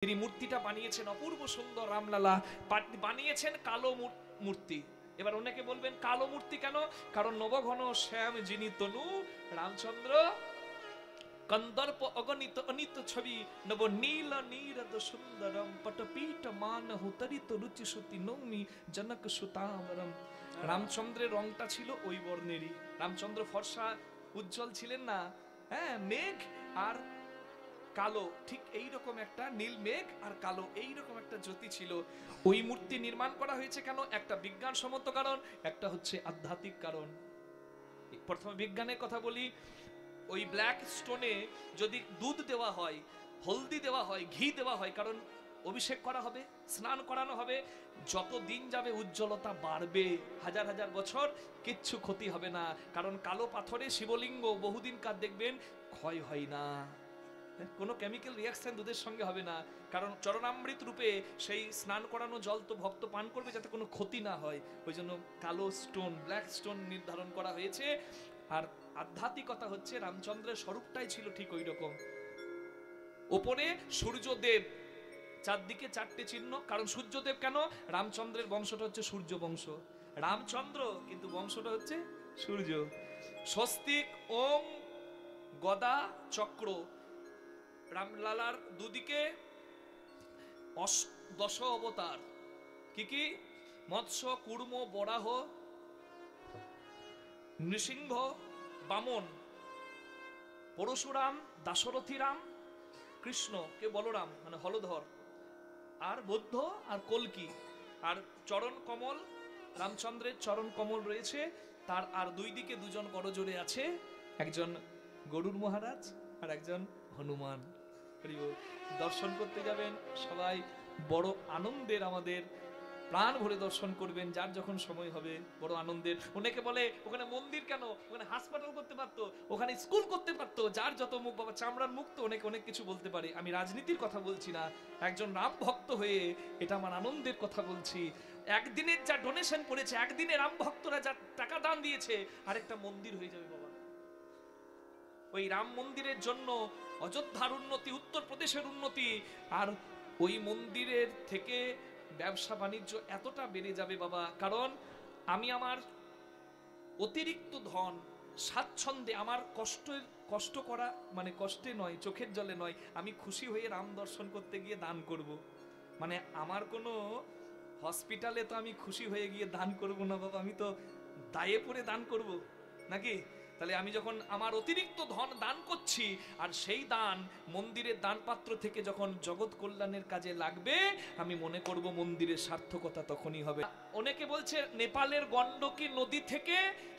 তিনি মূর্তিটা বানিয়েছেন অপূর্ব সুন্দর, রামলালা বানিয়েছেন কালো মূর্তি। এবার অনেকে বলবেন কালো মূর্তি কেন? কারণ নবঘন শ্যাম যিনি তনু রামচন্দ্র কন্দর্প অগণিত অনিত ছবি নব নীল নীরদ সুন্দরম পটপীঠ মান হুতরিত রুচি সুতি নৌমি জনক সুতামরম। রামচন্দ্রের রংটা ছিল ওই বর্ণেরই। রামচন্দ্র ফর্সা উজ্জ্বল ছিলেন না, হ্যাঁ, মেঘ আর কালো, ঠিক এই রকম একটা নীল মেঘ আর কালো এই রকম একটা জ্যোতি ছিল। ওই মূর্তি নির্মাণ করা হয়েছে কেন? একটা বিজ্ঞানসম্মত কারণ, একটা হচ্ছে আধ্যাত্মিক কারণ। প্রথমে বিজ্ঞানের কথা বলি। ওই ব্ল্যাক স্টোনে যদি দুধ দেওয়া হয়, হলদি দেওয়া হয়, ঘি দেওয়া হয়, কারণ অভিষেক করা হবে, স্নান করানো হবে, যত দিন যাবে উজ্জ্বলতা বাড়বে, হাজার হাজার বছর কিচ্ছু ক্ষতি হবে না। কারণ কালো পাথরে শিবলিঙ্গ বহুদিন কার দেখবেন ক্ষয় হয় না, কোনো কেমিক্যাল রিয়াকশন দুধের সঙ্গে হবে না। কারণ চরণামৃত রূপে সেই স্নান করানো জল তো ভক্ত পান করবে যাতে কোনো ক্ষতি না হয়। ওই জন্য কালো স্টোন, ব্ল্যাক স্টোন নির্ধারণ করা হয়েছে। আর আধ্যাত্মিকতা হচ্ছে রামচন্দ্রের স্বরূপটাই ছিল ঠিক ওই রকম। ওপরে সূর্যদেব, চারদিকে চারটে চিহ্ন। কারণ সূর্যদেব কেন? রামচন্দ্রের বংশটা হচ্ছে সূর্য বংশ, রামচন্দ্র কিন্তু বংশটা হচ্ছে সূর্য। স্বস্তিক, ওম, গদা, চক্র। রামলালার দুদিকে দশ অবতার। কি কি? মৎস্য, কুর্ম, বরাহ, নৃসিংহ, বামন, পরশুরাম, দাশরথী রাম, কৃষ্ণ কে বলরাম মানে হলধর, আর বৌদ্ধ আর কলকি। আর চরণ কমল, রামচন্দ্রের চরণ কমল রয়েছে। তার আর দুই দিকে দুজন করজোড়ে আছে, একজন গরুর মহারাজ আর একজন হনুমান। দর্শন করতে যাবেন সবাই, বড় আনন্দের, আমাদের প্রাণ ভরে দর্শন করবেন, যার যখন সময় হবে, বড় আনন্দের। অনেকে বলে ওখানে মন্দির কেন? ওখানে হাসপাতাল করতে পারতো, ওখানে স্কুল করতে পারতো। যার যত মুখ, বাবা চামড়ার মুখ তো অনেকে অনেক কিছু বলতে পারে। আমি রাজনীতির কথা বলছি না, একজন রাম ভক্ত হয়ে এটা আমার আনন্দের কথা বলছি। একদিনের যা ডোনেশন পড়েছে, একদিনে রাম ভক্তরা যা টাকা দান দিয়েছে, আরেকটা মন্দির হয়ে যাবে বাবা। ওই রাম মন্দিরের জন্য অযোধ্যার উন্নতি, উত্তরপ্রদেশের উন্নতি, আর ওই মন্দিরের থেকে ব্যবসা বাণিজ্য এতটা বেড়ে যাবে বাবা। কারণ আমি আমার অতিরিক্ত ধন স্বাচ্ছন্দ্যে, আমার কষ্ট করা মানে কষ্টে নয়, চোখের জলে নয়, আমি খুশি হয়ে রাম দর্শন করতে গিয়ে দান করব। মানে আমার কোনো হসপিটালে তো আমি খুশি হয়ে গিয়ে দান করব না বাবা, আমি তো দায়ে পড়ে দান করব নাকি? তাহলে আমি যখন আমার অতিরিক্ত ধন দান করছি, আর সেই দান মন্দিরের দানপাত্র থেকে যখন জগৎ কল্যাণের কাজে লাগবে, আমি মনে করব মন্দিরের সার্থকতা তখনই হবে। অনেকে বলছে নেপালের গণ্ডকী নদী থেকে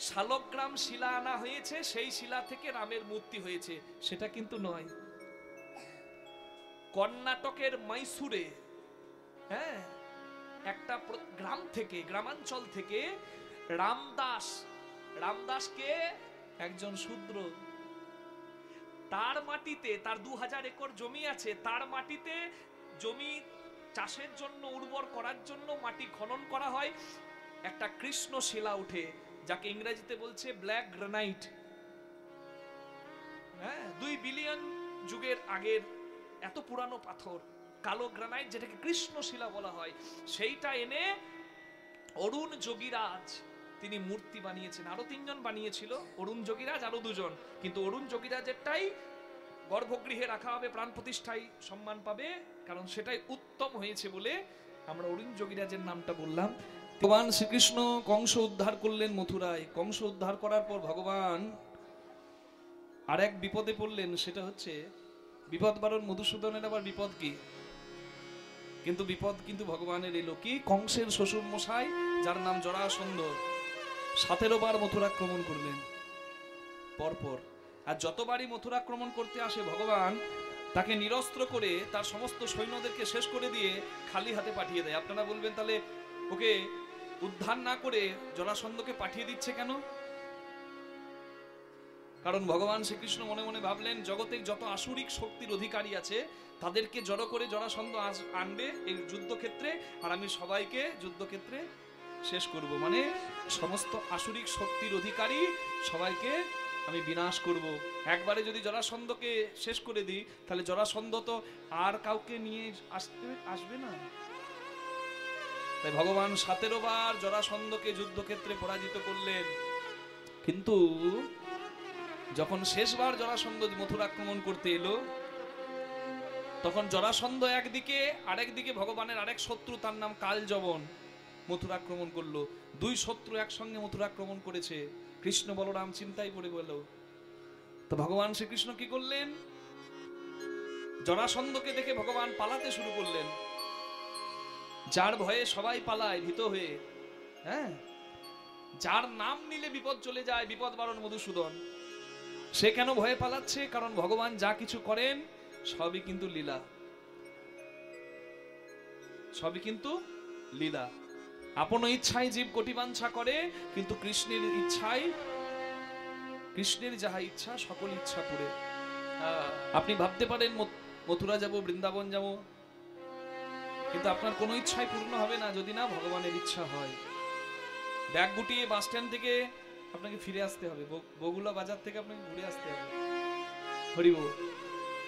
শালগ্রাম শিলা আনা হয়েছে, সেই শিলা থেকে রামের মূর্তি হয়েছে, সেটা কিন্তু নয়। কর্ণাটকের মাইসুরে, হ্যাঁ, একটা গ্রাম থেকে, গ্রামাঞ্চল থেকে রামদাসকে একজন শূদ্র, তার মাটিতে, তার 2000 একর জমি আছে, তার মাটিতে জমি চাষের জন্য, উর্বর করার জন্য মাটি খনন করা হয়, একটা কৃষ্ণ শিলা উঠে, যাকে ইংরেজিতে বলছে ব্ল্যাক গ্রানাইট। হ্যাঁ, 2 বিলিয়ন যুগের আগের এত পুরানো পাথর, কালো গ্রানাইট, যেটাকে কৃষ্ণ শিলা বলা হয়। সেইটা এনে অরুণ যোগীরাজ তিনি মূর্তি বানিয়েছেন। আরো 3 জন বানিয়েছিল, অরুণ যোগীরাজ আরো 2 জন, কিন্তু অরুণ যোগীরাজেরটাই গর্ভগৃহে রাখা হবে, প্রাণ প্রতিষ্ঠায় সম্মান পাবে, কারণ সেটাই উত্তম হয়েছে বলে আমরা অরুণ যোগীরাজের নামটা বললাম। ভগবান শ্রীকৃষ্ণ কংস উদ্ধার করলেন মথুরায়। কংস উদ্ধার করার পর ভগবান আরেক বিপদে পড়লেন, সেটা হচ্ছে বিপদ বারণ মধুসূদনের আবার বিপদ কি? কিন্তু বিপদ কিন্তু ভগবানের এলো কি? কংসের শ্বশুর মশাই, যার নাম জরাসন্ধ, 17 বার মথুরাক্রমণ করলেন পরপর। আর যতবারই মথুরাক্রমণ করতে আসে ভগবান তাকে নিরস্ত্র করে তার সমস্ত সৈন্যদেরকে শেষ করে দিয়ে খালি হাতে পাঠিয়ে দেয়। আপনারা বলবেন তাহলে ওকে উদ্ধার না করে জরাসন্ধকে পাঠিয়ে দিচ্ছে কেন? কারণ ভগবান শ্রীকৃষ্ণ মনে মনে ভাবলেন, জগতে যত আসুরিক শক্তির অধিকারী আছে তাদেরকে জড়ো করে জরাসন্ধ আনবে এই যুদ্ধক্ষেত্রে, আর আমি সবাইকে যুদ্ধক্ষেত্রে শেষ করব। মানে সমস্ত আসুরিক শক্তির অধিকারী সবাইকে আমি বিনাশ করব। একবারে যদি জরাসন্ধকে শেষ করে দিই, তাহলে জরাসন্ধ তো আর কাউকে নিয়ে আসবে না। তাই ভগবান 17 বার জরাসন্ধকে যুদ্ধক্ষেত্রে পরাজিত করলেন। কিন্তু যখন শেষবার জরাসন্ধ মথুরা আক্রমণ করতে এলো, তখন জরাসন্ধ একদিকে, আরেকদিকে ভগবানের আরেক শত্রু, তার নাম কালযবন, মথুরা আক্রমণ করলো। দুই শত্রু একসঙ্গে মথুরা আক্রমণ করেছে। কৃষ্ণ বলরাম চিন্তায় পড়ে গেল। তো ভগবান শ্রীকৃষ্ণ কি করলেন? জরাসন্ধকে দেখে ভগবান পালাতে শুরু করলেন। যার ভয়ে সবাই পালায় ভীত হয়ে, হ্যাঁ, যার নাম নিলে বিপদ চলে যায়, বিপদ বারণ মধুসূদন, সে কেন ভয়ে পালাচ্ছে? কারণ ভগবান যা কিছু করেন সবই কিন্তু লীলা, সবই কিন্তু লীলা। আপন ইচ্ছায় জীব কোটি বাঞ্ছা করে, কিন্তু কৃষ্ণের ইচ্ছায়, কৃষ্ণের যাহা ইচ্ছা সকল ইচ্ছা পুরে। আপনি ভাবতে পারেন মথুরা যাব, বৃন্দাবন যাব, কিন্তু আপনার কোনো ইচ্ছাই পূর্ণ হবে না যদি না ভগবানের ইচ্ছা হয়। ব্যাগ গুটিয়ে বাস স্ট্যান্ড থেকে আপনাকে ফিরে আসতে হবে, বগুলা বাজার থেকে আপনাকে ঘুরে আসতে হবে, হরিব।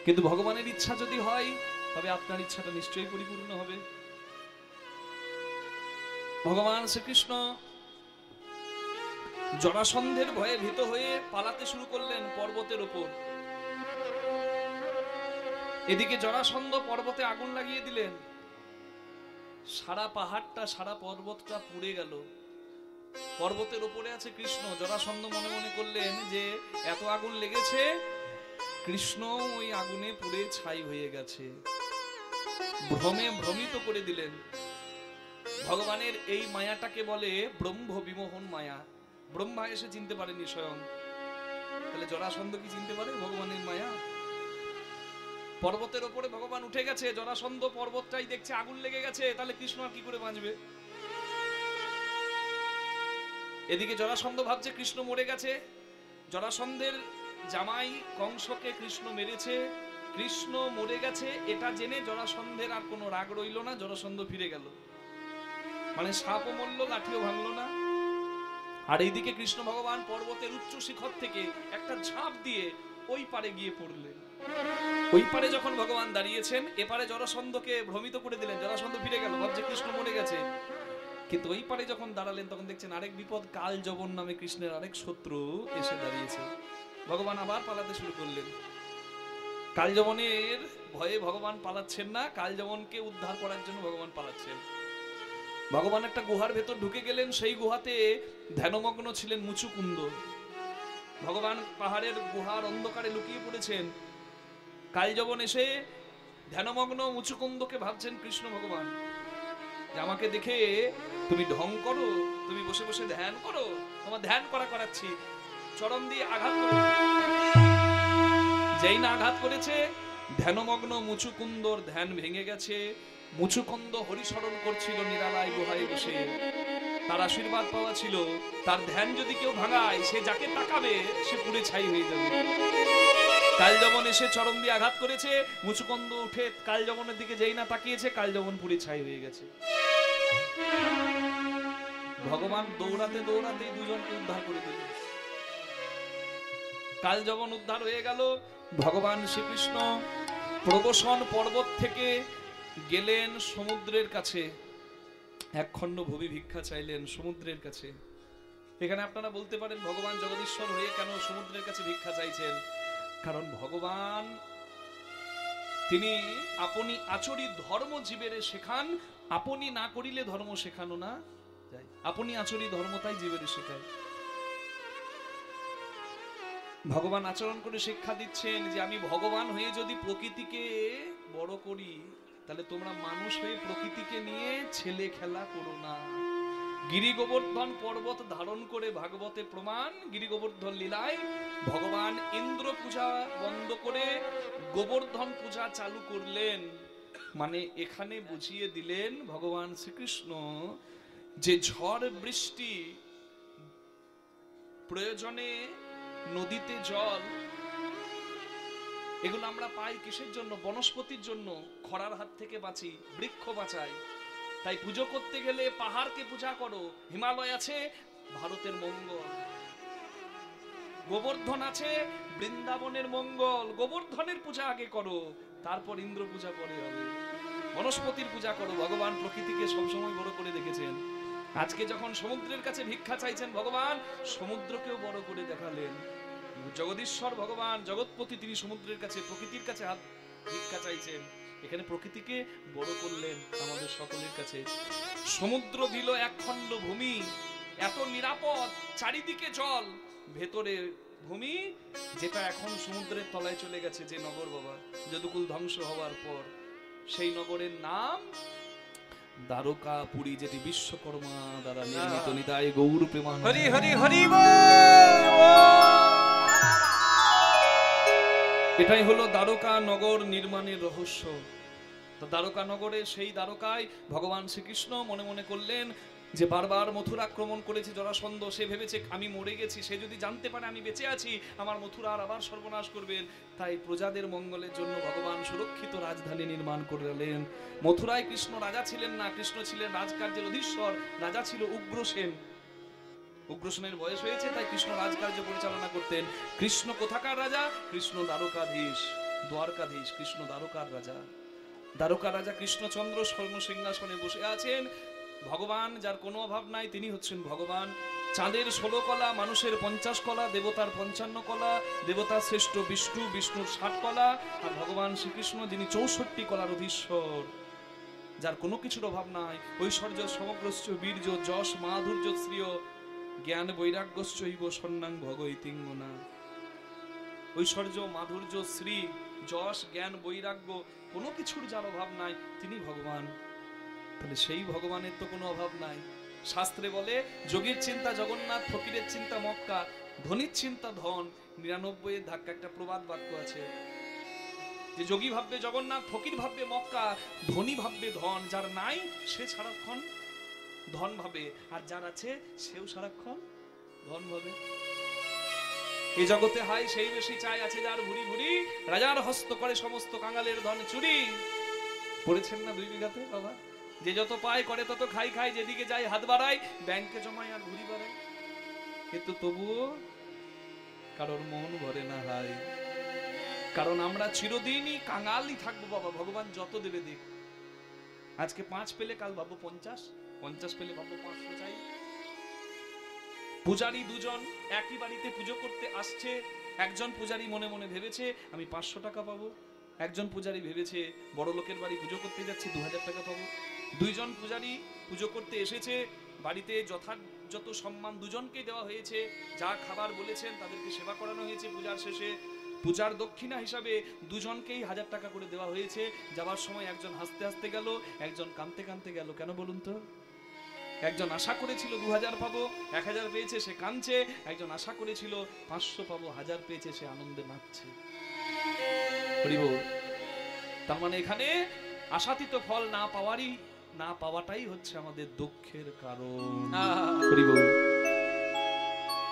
কিন্তু ভগবানের ইচ্ছা যদি হয়, তবে আপনার ইচ্ছাটা নিশ্চয়ই পরিপূর্ণ হবে। ভগবান শ্রীকৃষ্ণ জরাসন্ধের ভয়ে ভীত হয়ে পালাতে শুরু করলেন পর্বতের উপর। এদিকে জরাসন্ধ পর্বতে আগুন লাগিয়ে দিলেন। সারা পাহাড়টা, সারা পর্বতটা পুড়ে গেল। পর্বতের উপরে আছে কৃষ্ণ। জরাসন্ধ মনে মনে করলেন যে এত আগুন লেগেছে, কৃষ্ণ ওই আগুনে পুড়ে ছাই হয়ে গেছে। ভ্রমে ভ্রমিত করে দিলেন। ভগবানের এই মায়াটাকে বলে ব্রহ্ম বিমোহন মায়া। ব্রহ্মা এসে চিনতে পারেনি স্বয়ং, তাহলে জরাসন্ধ কি চিনতে পারে ভগবানের মায়া? পর্বতের উপরে ভগবান উঠে গেছে, জরাসন্ধ পর্বতটাই দেখছে আগুন লেগে গেছে, তাহলে কৃষ্ণ আর কি করে বাঁচবে? এদিকে জরাসন্ধ ভাবছে কৃষ্ণ মরে গেছে। জরাসন্ধের জামাই কংসকে কৃষ্ণ মেরেছে, কৃষ্ণ মরে গেছে এটা জেনে জরাসন্ধের আর কোনো রাগ রইল না। জরাসন্ধ ফিরে গেল, মানে সাপও মরল, লাঠিও ভাঙলো না। আর এইদিকে কৃষ্ণ ভগবান পর্বতের উচ্চ শিখর থেকে একটা ঝাঁপ দিয়ে ওই পারে গিয়ে পড়লেন। ওই পারে যখন ভগবান দাঁড়িয়েছেন, এপারে জরাসন্ধকে ভ্রমিত করে দিলেন। জরাসন্ধ ফিরে গেল, ভাবছে কৃষ্ণ মরে গেছে। কিন্তু ওই পারে যখন দাঁড়ালেন, তখন দেখছেন আরেক বিপদ, কালযবন নামে কৃষ্ণের আরেক শত্রু এসে দাঁড়িয়েছে। ভগবান আবার পালাতে শুরু করলেন। কালযবনের ভয়ে ভগবান পালাচ্ছেন না, কালযবনকে উদ্ধার করার জন্য ভগবান পালাচ্ছেন। ভগবান একটা গুহার ভেতর ঢুকে গেলেন। সেই গুহাতে ধ্যানমগ্ন ছিলেন মুচুকুন্দ। ভগবান পাহাড়ের গুহার অন্ধকারে লুকিয়ে পড়েছেন। কালযবন এসে ধ্যানমগ্ন মুচুকুন্দকে ভাবছেন কৃষ্ণ ভগবান যে আমাকে দেখে তুমি ঢং করো, তুমি বসে বসে ধ্যান করো, তোমার ধ্যান করাচ্ছি। চরণ দিয়ে আঘাত করে, যেই না আঘাত করেছে, ধ্যানমগ্ন মুচুকুন্দর ধ্যান ভেঙে গেছে। মুচুকুন্দ হরিস্মরণ করছিল নিরালায় গুহায় বসে। তার আশীর্বাদ পাওয়া ছিল, তার ধ্যান যদি কেউ ভাঙায়, সে যাকে তাকাবে সে পুড়ে ছাই হয়ে যাবে। কালযবন এসে চরণ দিয়ে আঘাত করেছে, মুচুকুন্দ উঠে কালযবনের দিকে যেই না তাকিয়েছে, কালযবন পুড়ে ছাই হয়ে গেছে। ভগবান দৌড়াতে দৌড়াতে দুজনকে উদ্ধার করে দিলেন। কালযবন উদ্ধার হয়ে গেল। ভগবান শ্রীকৃষ্ণ প্রবসন পর্বত থেকে গেলেন সমুদ্রের কাছে, এক খণ্ড ভূমি ভিক্ষা চাইলেন সমুদ্রের কাছে। এখানে আপনারা বলতে পারেন ভগবান জগদীশ্বর হয়ে কেন সমুদ্রের কাছে ভিক্ষা চাইছেন? কারণ ভগবান তিনি আপনি আচরি ধর্ম জীবের শেখান, আপনি না করিলে ধর্ম শেখানো না যায়। আপনি আচরি ধর্ম তাই জীবের শেখায়। ভগবান আচরণ করে শিক্ষা দিচ্ছেন যে আমি ভগবান হয়ে যদি প্রকৃতিকে বড় করি, তাহলে তোমরা মানুষ হয়ে প্রকৃতিকে নিয়ে ছেলে খেলা করো না। গিরি গোবর্ধন পর্বত ধারণ করে ভাগবতে প্রমাণ, গিরি গোবর্ধন লীলায় ভগবান ইন্দ্র পূজা বন্ধ করে গোবর্ধন পূজা চালু করলেন। মানে এখানে বুঝিয়ে দিলেন ভগবান শ্রীকৃষ্ণ যে ঝড় বৃষ্টি প্রয়োজনে, নদীতে জল, এগুলো আমরা পাই কিসের জন্য? বনস্পতির জন্য। খরার হাত থেকে বাঁচি, বৃক্ষ বাঁচাই। তাই পুজো করতে গেলে পাহাড়কে পূজা করো। হিমালয় আছে ভারতের মঙ্গল, গোবর্ধন আছে, বৃন্দাবনের মঙ্গল। গোবর্ধনের পূজা আগে করো, তারপর ইন্দ্র পূজা পরে হবে। বনস্পতির পূজা করো। ভগবান প্রকৃতিকে সবসময় বড় করে দেখেছেন। আজকে যখন সমুদ্রের কাছে ভিক্ষা চাইছেন ভগবান, সমুদ্রকেও বড় করে দেখালেন। জগদীশ্বর ভগবান জগৎপতি, তিনি সমুদ্রের কাছে, প্রকৃতির কাছে হাত ভিক্ষা চাইছেন। এখানে প্রকৃতিকে বড় করলেন আমাদের সকলের কাছে। সমুদ্র দিল এক খণ্ড ভূমি, এত নিরাপদ, চারিদিকে জল, ভেতরে ভূমি, যেটা এখন সমুদ্রের তলায় চলে গেছে। যে নগর বাবা যদুকুল ধ্বংস হওয়ার পর, সেই নগরের নাম দ্বারকা পুরী, যেটি বিশ্বকর্মা দ্বারা নির্মিত। নিতাই গৌর প্রেমানন্দ। হরি হরি হরি। এটাই হলো দ্বারকা নগর নির্মাণের রহস্য। তো দ্বারকা নগরে, সেই দ্বারকায় ভগবান শ্রীকৃষ্ণ মনে মনে করলেন যে বারবার মথুরা আক্রমণ করেছে জরাসন্ধ। সে ভেবেছে আমি মরে গেছি, সে যদি জানতে পারে আমি বেঁচে আছি, আমার মথুরার আবার সর্বনাশ করবেন। তাই প্রজাদের মঙ্গলের জন্য ভগবান সুরক্ষিত রাজধানী নির্মাণ করলেন। মথুরায় কৃষ্ণ রাজা ছিলেন না, কৃষ্ণ ছিলেন রাজকার্যের অধীশ্বর। রাজা ছিল উগ্রসেন। উগ্রসেনের বয়স হয়েছে, তাই কৃষ্ণ রাজকার্য পরিচালনা করতেন। কৃষ্ণ কোথাকার রাজা? কৃষ্ণ দ্বারকাধীশ, দ্বারকাধীশ। কৃষ্ণ দ্বারকার রাজা। দ্বারকা রাজা কৃষ্ণচন্দ্র স্বর্ণ সিংহাসনে বসে আছেন। ভগবান, যার কোনো অভাব নাই, তিনি হচ্ছেন ভগবান। চাঁদের 16 কলা, মানুষের 50 কলা, দেবতার 55 কলা, দেবতার শ্রেষ্ঠ বিষ্ণু, বিষ্ণুর 60 কলা, আর ভগবান শ্রীকৃষ্ণ যিনি 64 কলার অধীশ্বর, যার কোনো কিছুর অভাব নাই। ঐশ্বর্য সমগ্রশ্চ বীর্য যশ মাধুর্য শ্রিয় জ্ঞান বৈরাগ্যশ্চৈব সন্ন্যাং ভগৈতিঙ্গনা। ঐশ্বর্য মাধুর্য শ্রী যশ জ্ঞান বৈরাগ্য, কোনো কিছুর যার অভাব নাই, তিনি ভগবান। তাহলে সেই ভগবানের তো কোনো অভাব নাই। শাস্ত্রে বলে যোগীর চিন্তা জগন্নাথ, ফকিরের চিন্তা মক্কা, ধনীর চিন্তা ধন। 99 এর ধাক্কা একটা প্রবাদ বাক্য আছে যে যোগী ভাববে জগন্নাথ, ফকির ভাববে মক্কা, ধনী ভাববে ধন। যার নাই সে সারাক্ষণ ধন ভাবে, আর যার আছে সেও সারাক্ষণ ধন ভাবে। এই জগতে হাই সেই বেশি চাই, আছে যার ভুরি ভুরি, রাজার হস্ত করে সমস্ত কাঙালের ধন চুরি। পড়েছেন না 2 বিঘাতে বাবা? যে যত পায় করে তত খাই খাই, যেদিকে যায় হাত বাড়ায়, ব্যাংকে জমায় আর ভুরি বাড়ায়, কিন্তু তবুও কারোর মন ভরে না হাই। কারণ আমরা চিরদিনই কাঙালই থাকবো বাবা। ভগবান যত দেবে দিক। আজকে 5 পেলে কাল ভাববো 50, 50 পেলে ভাববো 500 চাই। পূজারী দুজন একই বাড়িতে পুজো করতে আসছে। একজন পূজারী মনে মনে ভেবেছে আমি 500 টাকা পাবো। একজন পূজারী ভেবেছে বড় লোকের বাড়ি পুজো করতে যাচ্ছি 2000 টাকা পাবো। দুইজন পূজারী পুজো করতে এসেছে, বাড়িতে যথাযথ সম্মান দুজনকে দেওয়া হয়েছে। যা খাবার বলেছেন তাদেরকে সেবা করানো হয়েছে। পূজার শেষে পূজার দক্ষিণা হিসাবে দুজনকেই 1000 টাকা করে দেওয়া হয়েছে। যাবার সময় একজন হাসতে হাসতে গেল, একজন কাঁদতে কাঁদতে গেল। কেন বলুন তো? একজন আশা করেছিল 2000 পাবো, 1000 পেয়েছে, সে কাঁদছে। একজন আশা করেছিল 500 পাবো, 1000 পেয়েছে, সে আনন্দে নাচছে। তার মানে এখানে আশাতীত ফল না পাওয়াটাই হচ্ছে আমাদের দুঃখের কারণ।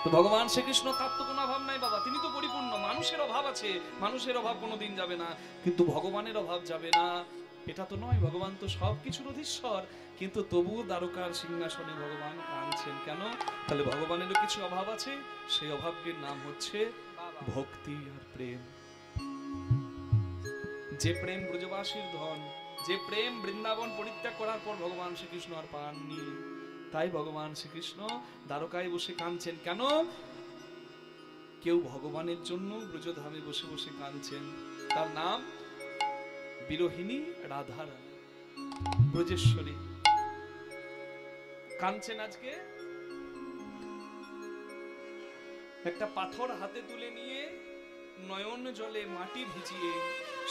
তো ভগবান শ্রীকৃষ্ণ, তার তো কোনো অভাব নাই বাবা, তিনি তো পরিপূর্ণ। মানুষের অভাব আছে, মানুষের অভাব কোনোদিন যাবে না, কিন্তু ভগবানের অভাব যাবে না। এটা তো নয়, ভগবান তো সবকিছুর অধীশ্বর, কিন্তু তবু দ্বারকার সিংহাসনে ভগবান কাঁদছেন কেন? তাহলে ভগবানেরও কিছু অভাব আছে। সেই অভাবটির নাম হচ্ছে ভক্তি আর প্রেম। যে প্রেম ব্রজবাসীর ধন, যে প্রেম বৃন্দাবন পরিত্যাগ করার পর ভগবান শ্রীকৃষ্ণ আর পাননি। তাই ভগবান শ্রীকৃষ্ণ দ্বারকায় বসে কাঁদছেন কেন? কেউ ভগবানের জন্য ব্রজধামে বসে বসে কাঁদছেন। তার নাম বিরোহিনী রাধারানী, ব্রজেশ্বরী। কাঁদছেন আজকে। একটা পাথর হাতে তুলে নিয়ে নয়ন জলে মাটি ভিজিয়ে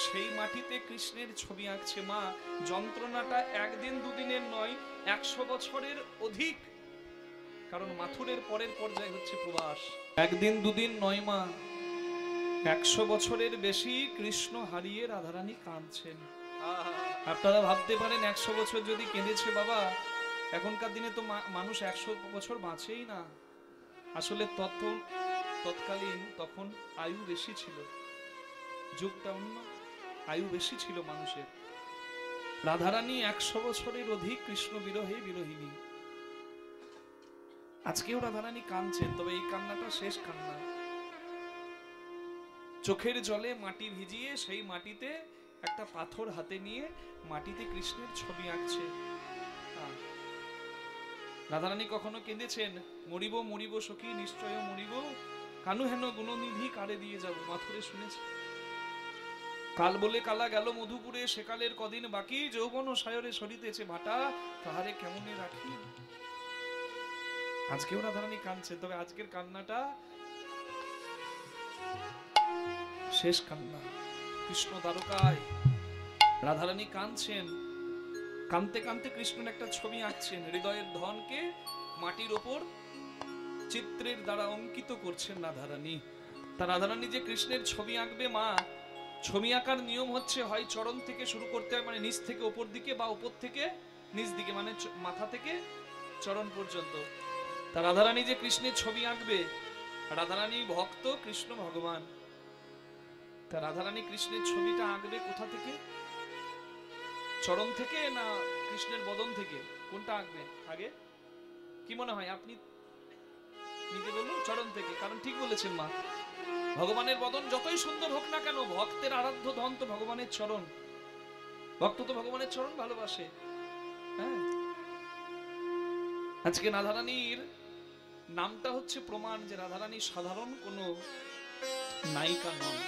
সেই মাটিতে কৃষ্ণের ছবি আঁকছে মা। যন্ত্রণাটা একদিন দুদিনের নয়, 100 বছরের অধিক। কারণ মাথুরের পরের পর্যায়ে হচ্ছে প্রবাস। একদিন দুদিন নয় মা, 100 বছরের বেশি কৃষ্ণ হারিয়ে রাধারানী কাঁদছেন। আপনারা ভাবতে পারেন 100 বছর যদি কেঁদেছে বাবা, এখনকার দিনে তো মানুষ 100 বছর বাঁচেই না। আসলে তৎকালীন তখন আয়ু বেশি ছিল, যুগটা অন্য, আয়ু বেশি ছিল মানুষের। রাধারানী 100 বছরের অধিক কৃষ্ণ বিরহে বিরোহিনী। আজকেও রাধারানী কাঁদছেন, তবে এই কান্নাটা শেষ কান্না। চোখের জলে মাটি ভিজিয়ে সেই মাটিতে একটা পাথর হাতে নিয়ে মাটিতে কৃষ্ণের ছবি আঁকছে। রাধারানী কখনো কেঁদেছেন, মরিব মরিব সখী নিশ্চয় মরিব, কানু হেন গুণনিধি কারে দিয়ে যাব, মাথুরে শুনেছে। কাল বলে কালা গেল মধুপুরে, সেকালের কদিন বাকি, যৌবন সায়রে সরিতেছে ভাটা, তাহারে কেমনে রাখি। আজকেও রাধারানী কাঁদছে, তবে আজকের কান্নাটা শেষ কান্না। কৃষ্ণ দ্বারকায় রাধারানী কাঁদছেন, কাঁদতে কাঁদতে কৃষ্ণের একটা ছবি আঁকছেন, হৃদয়ের ধনকে মাটির ওপর চিত্রের দ্বারা অঙ্কিত করছেন রাধারানী। তা রাধারানী যে কৃষ্ণের ছবি আঁকবে মা, ছবি আঁকার নিয়ম হচ্ছে হয় চরণ থেকে শুরু করতে হয়, মানে নিচ থেকে ওপর দিকে, বা ওপর থেকে নিচ দিকে, মানে মাথা থেকে চরণ পর্যন্ত। তা রাধারানী যে কৃষ্ণের ছবি আঁকবে, রাধারানী ভক্ত, কৃষ্ণ ভগবান। তা রাধারানী কৃষ্ণের ছবিটা আঁকবে কোথা থেকে? চরণ থেকে না কৃষ্ণের বদন থেকে? কোনটা আঁকবে আগে? কি মনে হয় আপনি নিজে বলুন? চরণ থেকে। কারণ ঠিক বলেছেন মা, ভগবানের বদন যতই সুন্দর হোক না কেন, ভক্তের আরাধ্য ধন তো ভগবানের চরণ। ভক্ত তো ভগবানের চরণ ভালোবাসে। হ্যাঁ, আজকে রাধারানীর নামটা হচ্ছে প্রমাণ যে রাধারানী সাধারণ কোনো নায়িকা নন।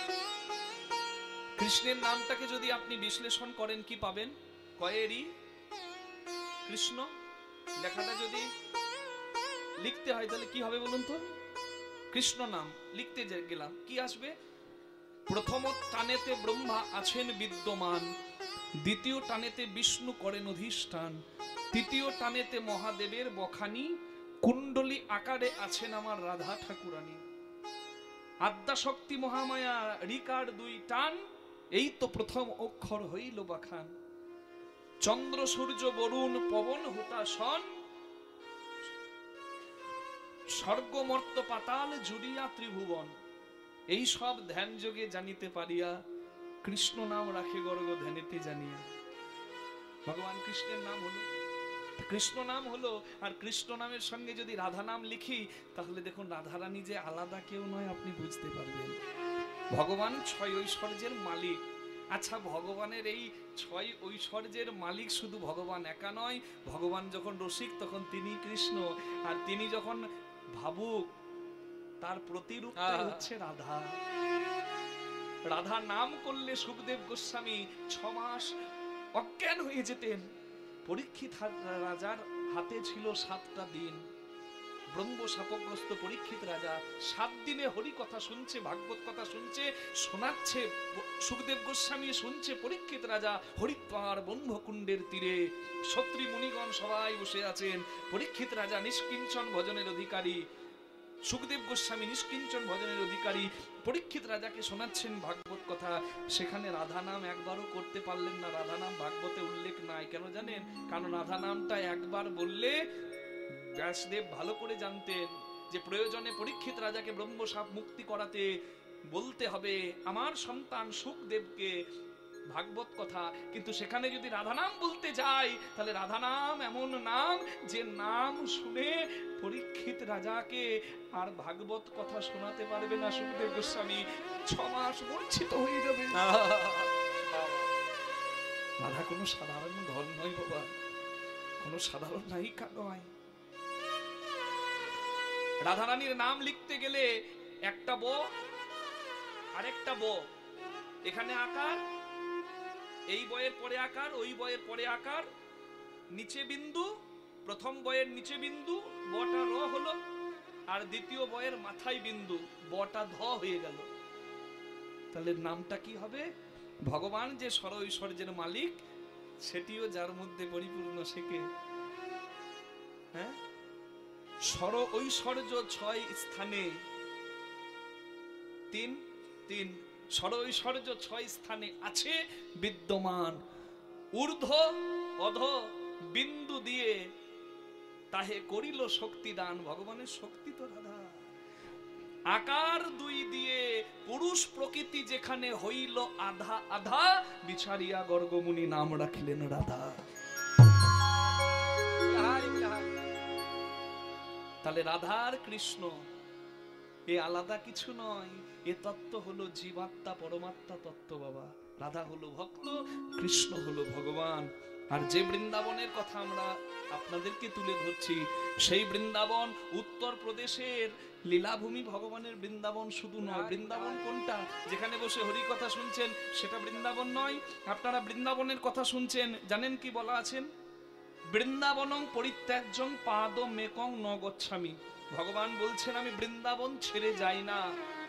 কৃষ্ণের নামটাকে যদি আপনি বিশ্লেষণ করেন কি পাবেন? কয়েরি কৃষ্ণ লেখাটা যদি লিখতে হয় তাহলে কি হবে বলুন তো? কৃষ্ণ নাম লিখতে গেলাম কি আসবে? প্রথম টানেতে ব্রহ্মা আছেন বিদ্যমান, দ্বিতীয় টানেতে বিষ্ণু করেন অধিষ্ঠান, তৃতীয় টানেতে মহাদেবের বখানি, কুণ্ডলী আকারে আছেন আমার রাধা ঠাকুরানী। আদ্যা শক্তি মহামায়া রিকার দুই টান, এই তো প্রথম অক্ষর হইল বাখান। চন্দ্র সূর্য বরুণ পবন হুতাশন, স্বর্গ মর্ত পাতাল জুড়িয়া ত্রিভুবন। এই সব ধ্যান যোগে জানিতে পারিয়া, কৃষ্ণ নাম রাখে গর্গ ধ্যানেতে জানিয়া। ভগবান কৃষ্ণের নাম হলো, কৃষ্ণ নাম হলো। আর কৃষ্ণ নামের সঙ্গে যদি রাধা নাম লিখি, তাহলে দেখুন রাধারানী যে আলাদা কেউ নয়, আপনি বুঝতে পারবেন। ভগবান ছয় ঐশ্বর্যের মালিক। আচ্ছা, ভগবানের এই ছয় ঐশ্বর্যের মালিক শুধু ভগবান একা নয়, ভগবান যখন রসিক তখন তিনি কৃষ্ণ, আর তিনি যখন ভাবুক তার প্রতিরূপ হচ্ছে রাধা। রাধা নাম করলে সুখদেব গোস্বামী 6 মাস অজ্ঞান হয়ে যেতেন। পরীক্ষিত রাজার হাতে ছিল 7টা দিন। ব্রহ্ম শাপগ্রস্ত পরীক্ষিত রাজা 7 দিনে হরি কথা শুনছে, ভাগবত কথা শুনছে, শোনাচ্ছে সুখদেব গোস্বামী, শুনছে পরীক্ষিত রাজা হরিদ্বার ব্রহ্মকুণ্ডের তীরে। সত্রী মুনিগণ সবাই বসে আছেন। পরীক্ষিত রাজা নিষ্কিঞ্চন ভজনের অধিকারী, সুখদেব গোস্বামী নিষ্কিঞ্চন ভজনের অধিকারী, পরীক্ষিত রাজাকে শোনাচ্ছেন ভাগবত কথা। সেখানে রাধা নাম একবারও করতে পারলেন না। রাধা নাম ভাগবতে উল্লেখ নাই। কেন জানেন? কারণ রাধা নামটা একবার বললে ব্যাসদেব ভালো করে জানতেন যে প্রয়োজনে পরীক্ষিত রাজাকে ব্রহ্মশাপ মুক্তি করাতে বলতে হবে আমার সন্তান সুখদেবকে ভাগবত কথা। কিন্তু সেখানে যদি রাধা নাম বলতে যাই, তাহলে রাধা নাম এমন নাম যে নাম শুনে পরীক্ষিত রাজাকে আর ভাগবত কথা শোনাতে পারবে না সুখদেব গোস্বামী। 6 মাস মূর্ছিত হয়ে যাবে। রাধা কোনো সাধারণ ধন নয় বাবা, কোনো সাধারণ নায়িকা নয়। রাধারানীর নাম লিখতে গেলে একটা ব আরেকটা ব, এখানে আকার, এই বয়ের পরে আকার, ওই বয়ের পরে আকার, নিচে বিন্দু, প্রথম বয়ের নিচে বিন্দু, বটা র হলো, আর দ্বিতীয় বয়ের মাথায় বিন্দু, বটা ধ হয়ে গেল। তাহলে নামটা কি হবে? ভগবান যে সর ঐশ্বর্যের মালিক, সেটিও যার মধ্যে পরিপূর্ণ সেকে। হ্যাঁ, সর ঐশ্বর্য 6 স্থানে, 3 সর ঐশ্বর্য 6 স্থানে আছে বিদ্যমান। ঊর্ধ্ব অধ বিন্দু দিয়ে তাহে করিল শক্তি দান। ভগবানের শক্তি তো রাধা। আকার 2 দিয়ে পুরুষ প্রকৃতি যেখানে হইল আধা আধা, বিচারিয়া গর্গমুনি নাম রাখিলেন রাধা। তাহলে রাধার কৃষ্ণ এ আলাদা কিছু নয়, এ তত্ত্ব হলো জীবাত্মা পরমাত্মা তত্ত্ব বাবা। রাধা হলো ভক্ত, কৃষ্ণ হলো ভগবান। আর যে বৃন্দাবনের কথা আমরা আপনাদেরকে তুলে ধরছি, সেই বৃন্দাবন উত্তর প্রদেশের লীলাভূমি ভগবানের বৃন্দাবন শুধু নয়। বৃন্দাবন কোনটা? যেখানে বসে হরি কথা শুনছেন সেটা বৃন্দাবন নয়। আপনারা বৃন্দাবনের কথা শুনছেন, জানেন কি বলা আছেন? বৃন্দাবনং পরিত্যাজ্যং পাদ মেকং ন গচ্ছামি। ভগবান বলছেন আমি বৃন্দাবন ছেড়ে যাই না।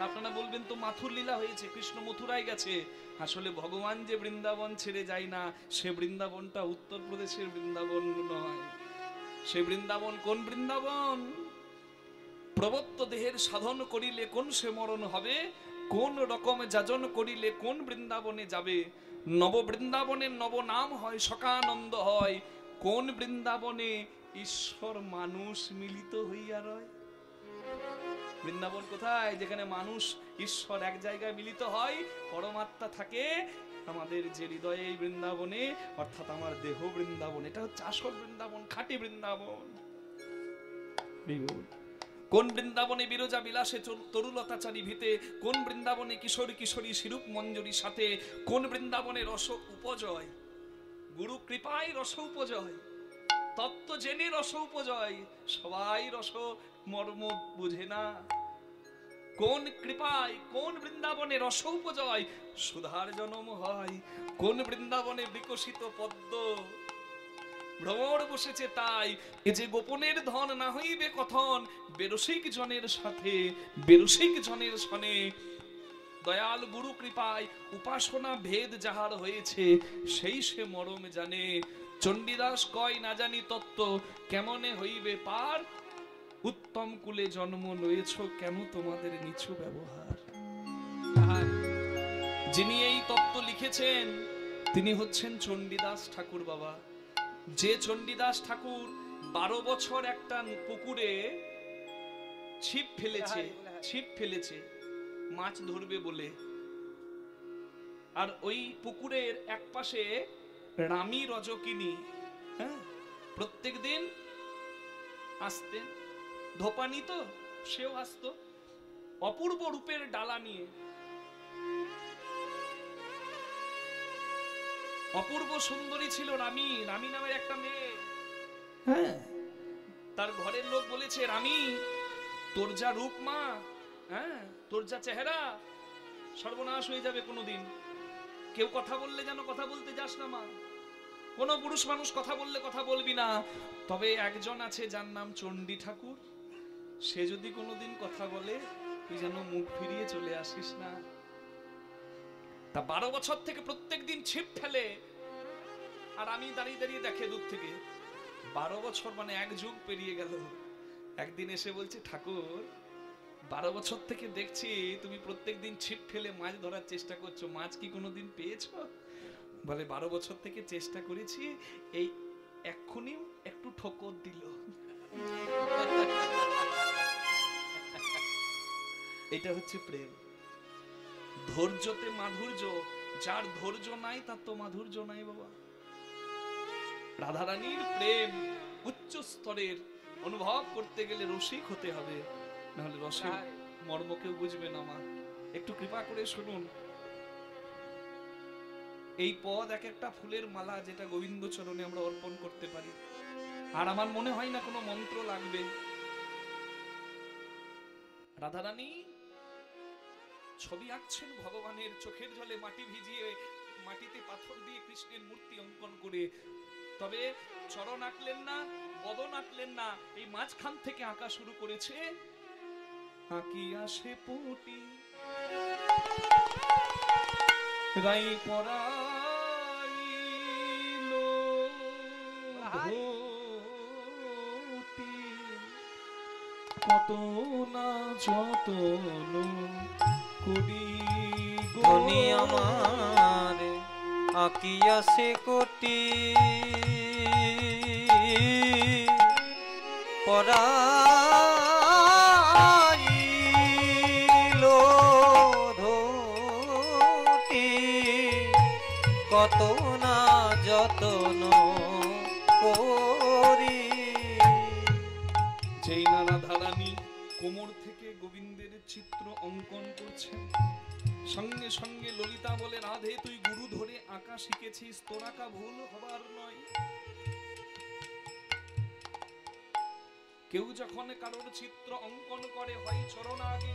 আপনারা বলবেন তো মাথুর লীলা হয়েছে, কৃষ্ণ মথুরায় গেছে। আসলে ভগবান যে বৃন্দাবন ছেড়ে যায় না, সে বৃন্দাবনটা উত্তরপ্রদেশের বৃন্দাবন নয়। সে বৃন্দাবন কোন বৃন্দাবন? প্রবত্ত দেহের সাধন করিলে কোন সে মরণ হবে, কোন রকম যাজন করিলে কোন বৃন্দাবনে যাবে। নব বৃন্দাবনের নব নাম হয়, সকানন্দ হয়। কোন বৃন্দাবনে ঈশ্বর মানুষ মিলিত হইয়া রয়। বৃন্দাবন কোথায়? যেখানে মানুষ ঈশ্বর এক জায়গায় মিলিত হয়, পরমাত্মা থাকে আমাদের যে হৃদয়ে, এই বৃন্দাবনে, অর্থাৎ আমার দেহ বৃন্দাবন। এটা হচ্ছে আসল বৃন্দাবন, খাঁটি বৃন্দাবন। কোন বৃন্দাবনে বিরজা বিলাসে তরুলতাচারী ভিতে, কোন বৃন্দাবনে কিশোর কিশোরী শিরূপ মঞ্জুরির সাথে, কোন বৃন্দাবনে রস উপজয়। গুরু কৃপায় রস উপজয়, তত্ত্ব জেনে রস উপজয়। সবাই রস মর্ম বুঝে না। কোন কৃপায় কোন বৃন্দাবনে রস উপজয়, সুধার জন্ম হয়। কোন বৃন্দাবনে বিকশিত পদ্ম ভ্রমর বসেছে তাই। এ যে গোপনের ধন না হইবে কথন, বেরসিক জনের সাথে বেরসিক জনের সনে। দয়াল গুরু কৃপায় উপাসনা ভেদ যাহার হয়েছে, সেই সে মরম জানে। চণ্ডীদাস কয় না জানি তত্ত্ব, কেমনে হইবে পার। উত্তম কুলে জন্ম লয়েছ, কেন তোমাদের নিচু ব্যবহার। যিনি এই তত্ত্ব লিখেছেন তিনি হচ্ছেন চণ্ডীদাস ঠাকুর বাবা। যে চণ্ডীদাস ঠাকুর 12 বছর একটা পুকুরে ছিপ ফেলেছে মাছ ধরবে বলে। আর ওই পুকুরের এক পাশে রামী রজকিনী, হ্যাঁ, প্রত্যেক দিন আসতেন। ধোপানি তো, সেও আসতো অপূর্ব রূপের ডালা নিয়ে। অপূর্ব সুন্দরী ছিল রামী। রামী নামের একটা মেয়ে, হ্যাঁ। তার ঘরের লোক বলেছে, রামী তোর যা রূপ মা, হ্যাঁ, তোর যা চেহারা, সর্বনাশ হয়ে যাবে কোনোদিন। কেউ কথা বললে যেন কথা বলতে যাস না মা। কোন পুরুষ মানুষ কথা বললে কথা বলবি না। তবে একজন আছে যার নাম চণ্ডী ঠাকুর, সে যদি কোনোদিন কথা বলে তুই যেন মুখ ফিরিয়ে চলে আসিস না। তা 12 বছর থেকে প্রত্যেক দিন ছিপ ফেলে, আর আমি দাঁড়িয়ে দাঁড়িয়ে দেখে দূর থেকে। 12 বছর মানে এক যুগ পেরিয়ে গেল। একদিন এসে বলছে, ঠাকুর 12 বছর থেকে দেখছি তুমি প্রত্যেক দিন ছিপ ফেলে মাছ ধরার চেষ্টা করছো, মাছ কি কোনোদিন পেয়েছো? বলে 12 বছর থেকে চেষ্টা করেছি, এই এক্ষুনি একটু ঠোকর দিল। এটা হচ্ছে প্রেম। ধৈর্যতে মাধুর্য, যার ধৈর্য নাই তার তো মাধুর্য নাই বাবা। রাধারানীর প্রেম উচ্চ স্তরের, অনুভব করতে গেলে রসিক হতে হবে, নাহলে রসের মর্ম কেউ বুঝবে না। মা একটু কৃপা করে শুনুন। এই পদ এক একটা ফুলের মালা, যেটা গোবিন্দ চরণে আমরা অর্পণ করতে পারি। আর আমার মনে হয় না কোনো মন্ত্র লাগবে। রাধারানী ছবি আঁকছেন ভগবানের, চোখের জলে মাটি ভিজিয়ে, মাটিতে পাথর দিয়ে কৃষ্ণের মূর্তি অঙ্কন করে। তবে চরণ আঁকলেন না, বদন আঁকলেন না, এই মাঝখান থেকে আঁকা শুরু করেছে। আঁকিয়া সে পুটি রাই পরাইল ধুতি, কত না যতন করি ধনী আমার আঁকিয়া সে কোটি পরাইল ধুতি, কত না যতন করি। যেই না রাধারানী কোমর থেকে গোবিন্দের লেখা ভুল হবার নয়। কেউ যখন কারোর চিত্র অঙ্কন করে, হয় চরণ আগে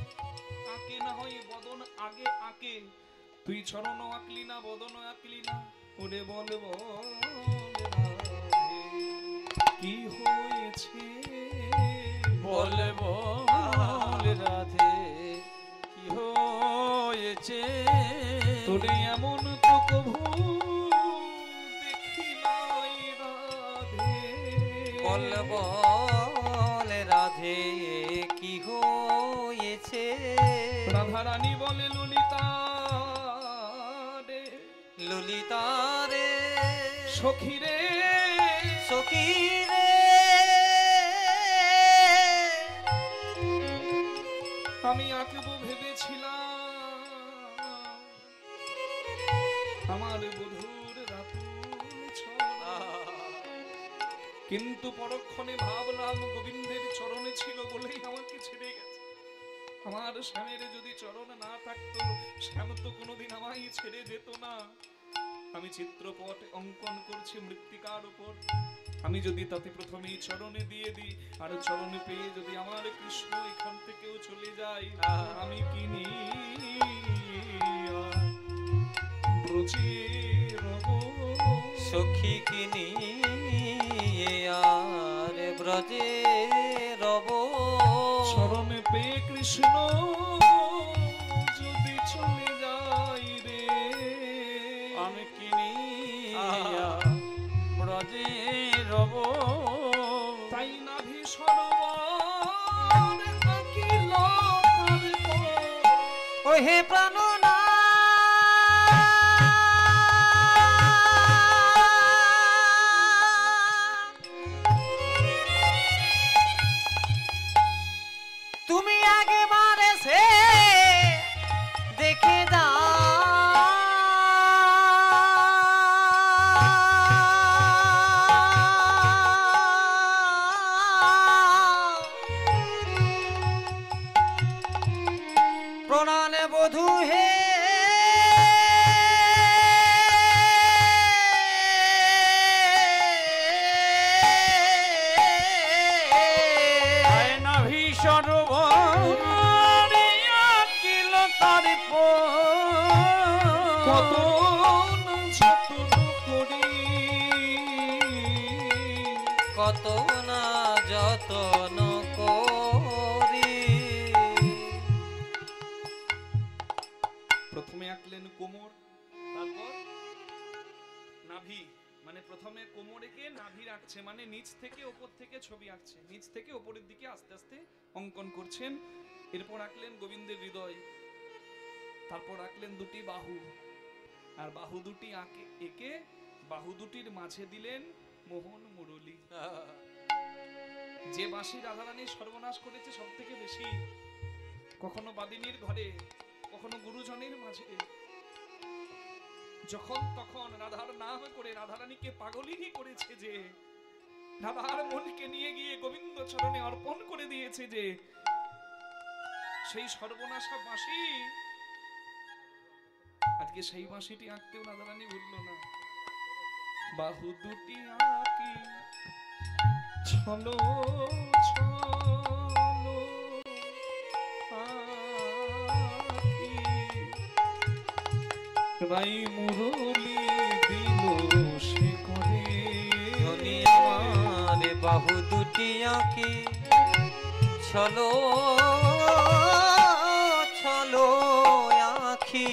আঁকে, না হয় বদন আগে আঁকে। তুই চরণ আঁকলি না, বদন আঁকলি না, ওরে বল কি হয়েছে? বল বল রাধে কি হয়েছে? তোরে এমন তো কভু দেখি নাই রাধে। বল বল রাধে কি হয়েছে? রাধা রানী বলে ললিতা রে, ললিতা রে সখী রে, সখী রে, আমি আঁকবো ভেবেছিলাম আমার বধূর রাতুল ছড়া, কিন্তু পরক্ষণে ভাবলাম গোবিন্দের চরণে ছিল বলেই আমাকে ছেড়ে গেছে। আমার শ্যামের যদি চরণ না থাকতো, শ্যাম তো কোনোদিন আমায় ছেড়ে যেত না। আমি চিত্রপট অঙ্কন করছি মৃত্তিকার উপর, আমি যদি তাতে প্রথমেই চরণে দিয়ে দিই, আর চরণে পেয়ে যদি আমার কৃষ্ণ এখান থেকেও চলে যায়, আমি কি ব্রজে রব? সখী কি নিয়ে আর ব্রজে রব? চরণে পেয়ে কৃষ্ণ যদি চলে যায় রে, আমি কি নিয়ে ব্রজে রব? তাই না ভীষণ আঁকিল ও হে প্রাণনা তুমি আগে বারে সে দেখে যাও। প্রণালে বধূ হে ভীষণ কিল তার কত যত্ন করি, কত না যতন করি। প্রথমে আঁকলেন কোমর, তারপর নাভি, মানে প্রথমে কোমর এঁকে নাভি আঁকছে, মানে নিচ থেকে ওপর থেকে ছবি আঁকছে, নিচ থেকে ওপরের দিকে আস্তে আস্তে অঙ্কন করছেন। এরপর আঁকলেন গোবিন্দের হৃদয়, তারপর আঁকলেন দুটি বাহু, আর বাহু দুটি এঁকে বাহু দুটির মাঝে দিলেন মোহন মুরলী। যে বাঁশি রাধারানী সর্বনাশ করেছে সব থেকে বেশি, কখনো বাদিনীর ঘরে, কখনো গুরুজনের মাঝে, যখন তখন রাধার নাম করে রাধারানীকে পাগলিনী করেছে, যে রাধার মনকে নিয়ে গিয়ে গোবিন্দ চরণে অর্পণ করে দিয়েছে, যে সেই সর্বনাশা বাঁশি আজকে সেই বাঁশিটি আঁকতেও রাধারানী ভুলল না। বাহু দুটি আঁকি ছলো ছলো আঁকি, রাই মুরলি দিল সে করে। ধনী আমার বাহু দুটি আঁকি ছলো ছলো আঁখি,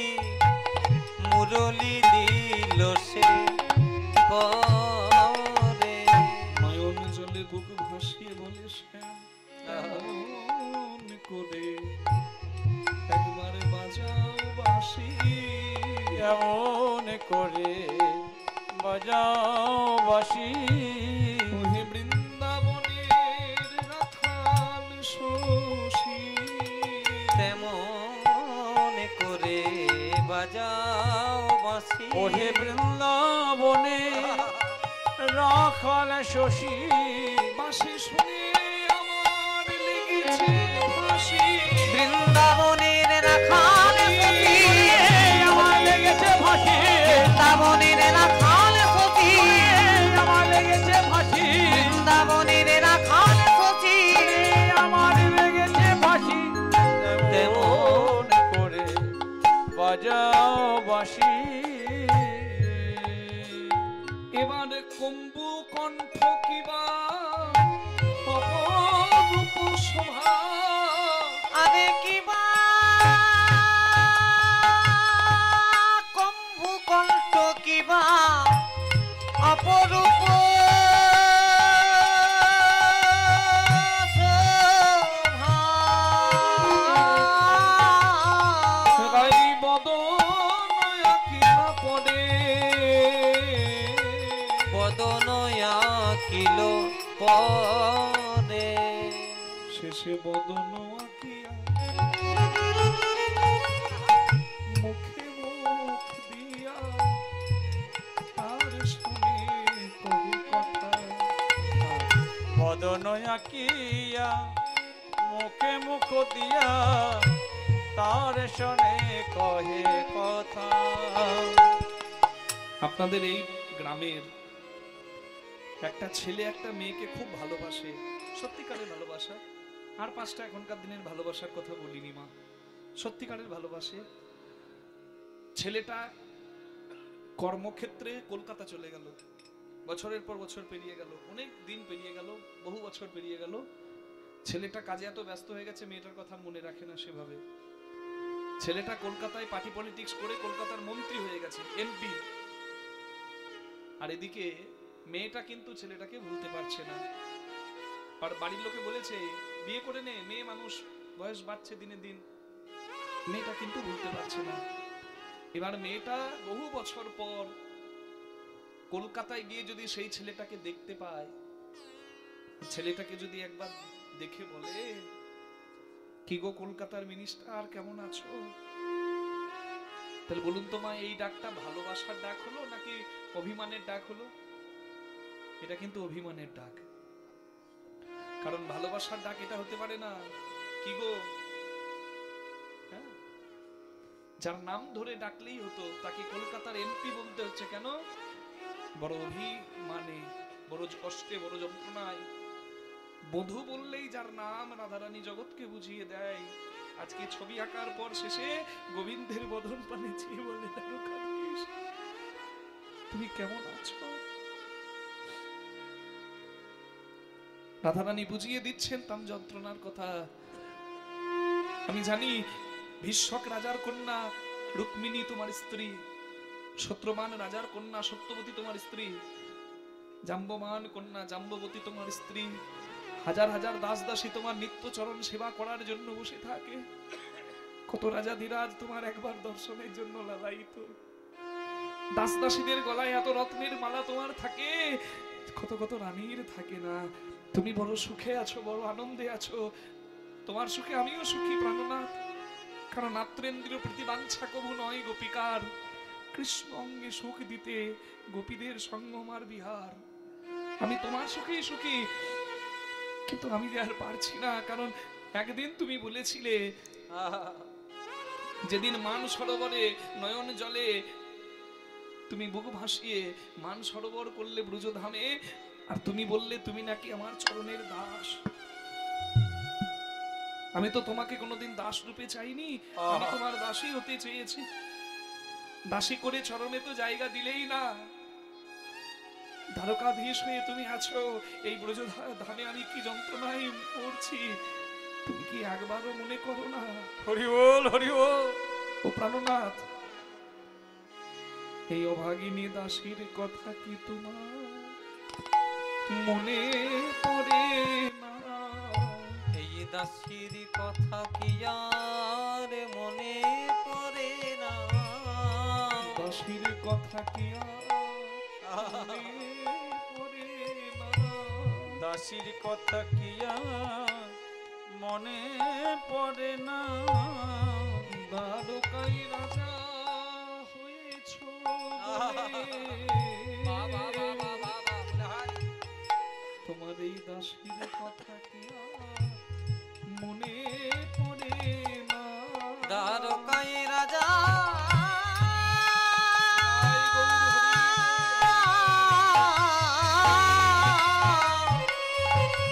মুরলি দিল সে করে। নয়ন জলে বুক ভাসিয়ে বলে শ্যাম এমন করে একবার বাজাও বাঁশি, এমন করে বাজাও বাঁশি। ওহে বৃন্দাবনের রাখাল শশী, তেমন করে বাজাও বাঁশি। ওহে বৃন্দাবনে রাখাল শশী, বাঁশি শুনে আমার লেগেছে ফাঁসি। বৃন্দাবনের রাখাল শশী, আমার লেগেছে ফাঁসি। বৃন্দাবনের রাখাল শশী, কম্বু কণ্ঠ কিবা অপরূপ শোভা আরে কিবা কম্ভু কণ্ঠ কিবা অপরূপ রাই বদন আঁকিয়া পড়ে বদনয়া কিলো পরে শেষে বদন আঁকিয়া মুখে মুখ দিয়া আর শুনে কবি কথা বদনয়া কিয়া মুখে মুখ দিয়া তার শোনে কহে কথা। আপনাদের এই গ্রামের একটা ছেলে একটা মেয়েকে খুব ভালোবাসে, সত্যিকারের ভালোবাসা। আর 5টা এখনকার দিনের ভালোবাসার কথা বলিনি মা, সত্যিকারের ভালোবাসে। ছেলেটা কর্মক্ষেত্রে কলকাতা চলে গেল, বছরের পর বছর পেরিয়ে গেল, অনেক দিন পেরিয়ে গেল, বহু বছর পেরিয়ে গেল। ছেলেটা কাজে এত ব্যস্ত হয়ে গেছে মেয়েটার কথা মনে রাখে না সেভাবে। ছেলেটা কলকাতায় পার্টি পলিটিক্স করে কলকাতার মন্ত্রী হয়ে গেছে, এমপি। আর এদিকে মেয়েটা কিন্তু ছেলেটাকে ভুলতে পারছে না। আর বাড়ির লোকে বলেছে বিয়ে করে নে, মেয়ে মানুষ, বয়স বাড়ছে দিনে দিন। মেয়েটা কিন্তু ভুলতে পারছে না। এবার মেয়েটা বহু বছর পর কলকাতায় গিয়ে যদি সেই ছেলেটাকে দেখতে পায়, ছেলেটাকে যদি একবার দেখে বলে, কি গো কলকাতার মিনিস্টার কেমন আছো, তাহলে বলুন তো মা, এই ডাকটা ভালোবাসার ডাক হলো নাকি অভিমানের ডাক হলো? এটা কিন্তু অভিমানের ডাক। কারণ ভালোবাসার ডাক এটা হতে পারে না, কি গো, হ্যাঁ? যার নাম ধরে ডাকলেই হতো তাকে কলকাতার এমপি বলতে হচ্ছে কেন? বড় অভিমানে, বড় কষ্টে, বড় যন্ত্রণায়। বধূ বললেই যার নাম রাধারানী জগৎকে বুঝিয়ে দেয়। আজকে ছবি আঁকার পর শেষে গোবিন্দের বদন পানে চেয়ে বলে, দ্বারকাধীশ তুমি কেমন আছো? রাধারানী বুঝিয়ে দিচ্ছেন তার যন্ত্রণার কথা। আমি জানি ভীষ্মক রাজার কন্যা রুক্মিণী তোমার স্ত্রী, শত্রুমান রাজার কন্যা সত্যবতী তোমার স্ত্রী, জাম্বমান কন্যা জাম্ববতী তোমার স্ত্রী। হাজার হাজার দাস দাসী তোমার নিত্য চরণ সেবা করার জন্য বসে থাকে। কত রাজা ধীরাজ তোমার একবার দর্শনের জন্য লালায়িত। দাস দাসীদের গলায় এত রত্নের মালা তোমার থাকে, কত কত রানীর থাকে না। তুমি বড় সুখে আছো, বড় আনন্দে আছো। তোমার সুখে আমিও সুখী প্রাণনাথ। কারণ নাত্রেন্দ্রীয় প্রীতিবাঞ্ছা কবু নয় গোপিকার, কৃষ্ণ অঙ্গে সুখ দিতে গোপীদের সঙ্গমার বিহার। আমি তোমার সুখেই সুখী, কিন্তু আমি যে আর পারছি না। কারণ একদিন তুমি বলেছিলে, যেদিন মান সরোবরে নয়ন জলে তুমি বুক ভাসিয়ে মান সরোবর করলে ব্রজধামে, আর তুমি বললে তুমি নাকি আমার চরণের দাস। আমি তো তোমাকে কোনোদিন দাস রূপে চাইনি, আমি তোমার দাসী হতে চেয়েছি। দাসী করে চরণে তো জায়গা দিলেই না, দ্বারকাধীশ হয়ে তুমি আছো। এই ব্রজধামে আমি কি যন্ত্রণায় পড়ছি, তুমি কি একবারও মনে করো না? হরি বল, হরি বল। ও প্রাণনাথ, এই অভাগিনী দাসীর কথা কি তোমার মনে পড়ে না? এই দাসীর কথা কি আর মনে পড়ে না? দাসীর কথা কি আর মনে পড়ে না? দাসীর কথা কি আর মনে পড়ে না? দ্বারকায় রাজা হয়েছ তোমার এই দাসীর কথা কি আর মনে পড়ে না? দ্বারকায় রাজা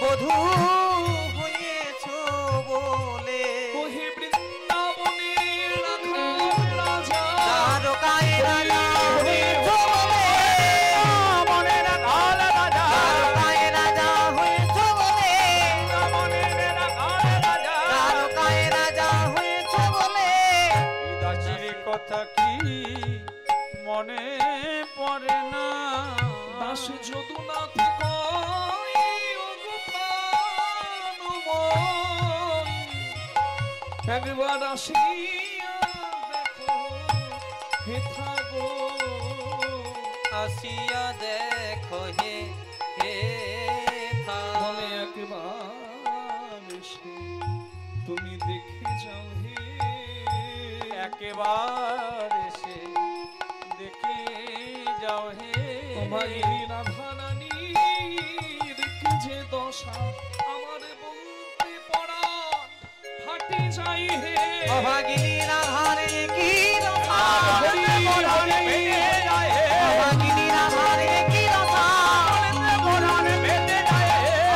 বধূ হয়েছ বলে ওহে বৃন্দাবনের রাখাল রাজা, দ্বারকায় রাজা হয়েছ বলে মনে রাখা পড়ে না দাস যদুনাথ কই ও গো প্রাণময়, একবার আসিয়া দেখো হেথা গো। আসিয়া দেখো হে হে থা। বলে একবার এসে তুমি দেখে যাও হে, একবার এসে দেখে যাও হে অভাগিনী রাধারানীর কি যে দশা, আমার বলতে পড়া ফাটে যাই হে। অভাগিনী রাধারে কি রসা, হরি হরি অভাগিনী রাধারে কি রসা,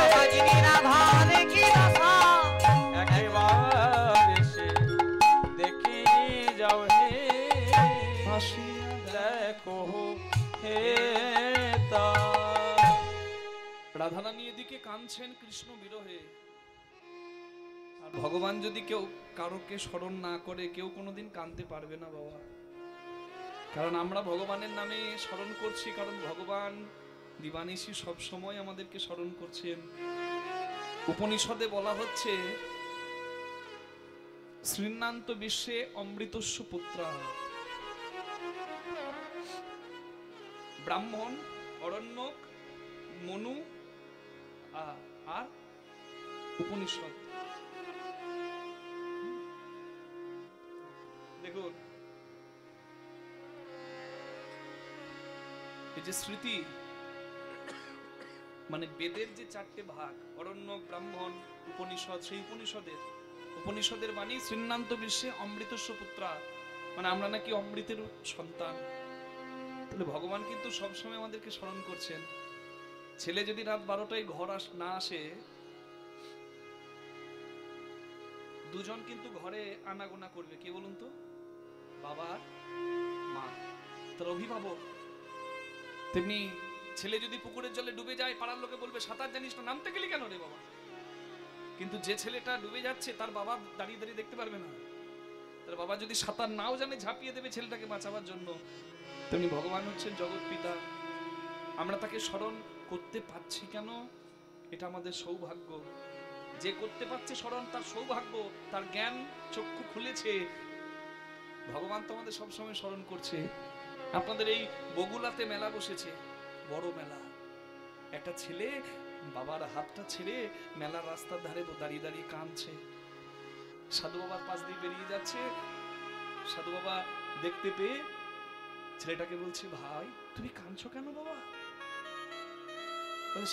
অভাগিনী রাধারে কি রসা। একবার এসে দেখে যাও হে হাসিয়া দেখো হে তা। রাধারানী এদিকে কাঁদছেন কৃষ্ণ বিরহে। আর ভগবান যদি কেউ কারোকে স্মরণ না করে, কেউ কোনোদিন কাঁদতে পারবে না বাবা। কারণ আমরা ভগবানের নামে স্মরণ করছি, কারণ ভগবান দিবানিশি সব সময় আমাদেরকে স্মরণ করছেন। উপনিষদে বলা হচ্ছে শ্রীনান্ত বিশ্বে অমৃতস্য পুত্রা। ব্রাহ্মণ, অরণ্যক, মনু আর উপনিষদ। দেখুন এই যে স্মৃতি, মানে বেদের যে চারটে ভাগ, অরণ্যক, ব্রাহ্মণ, উপনিষদ, সেই উপনিষদের বাণী শ্রীনান্ত বিশ্বে অমৃতস্য পুত্রা, মানে আমরা নাকি অমৃতের সন্তান। তাহলে ভগবান কিন্তু সবসময় আমাদেরকে স্মরণ করছেন। ছেলে যদি রাত 12টায় ঘর না আসে, দুজন কিন্তু ঘরে আনাগোনা করবে, কে বলুন তো? বাবা আর মা, তার অভিভাবক। তেমনি ছেলে যদি পুকুরের জলে ডুবে যায়, পাড়ার লোকে বলবে সাঁতার জানিস না, নামতে গেলি কেন রে বাবা? কিন্তু যে ছেলেটা ডুবে যাচ্ছে তার বাবা দাঁড়িয়ে দাঁড়িয়ে দেখতে পারবে না। তার বাবা যদি সাঁতার নাও জানে, ঝাঁপিয়ে দেবে ছেলেটাকে বাঁচাবার জন্য। তেমনি ভগবান হচ্ছেন জগৎ পিতা। আমরা তাকে স্মরণ করতে পারছি কেন? এটা আমাদের সৌভাগ্য। যে করতে পারছে স্মরণ, তার সৌভাগ্য, তার জ্ঞান চক্ষু খুলেছে। ভগবান তো আমাদের সবসময় স্মরণ করছে। আপনাদের এই বগুলাতে মেলা বসেছে, বড় মেলা। একটা ছেলে বাবার হাতটা ছেড়ে মেলার রাস্তার ধারে দাঁড়িয়ে দাঁড়িয়ে কাঁদছে। সাধু বাবার পাশ দিয়ে বেরিয়ে যাচ্ছে। সাধু বাবা দেখতে পেয়ে ছেলেটাকে বলছে, ভাই তুমি কাঁদছো কেন বাবা?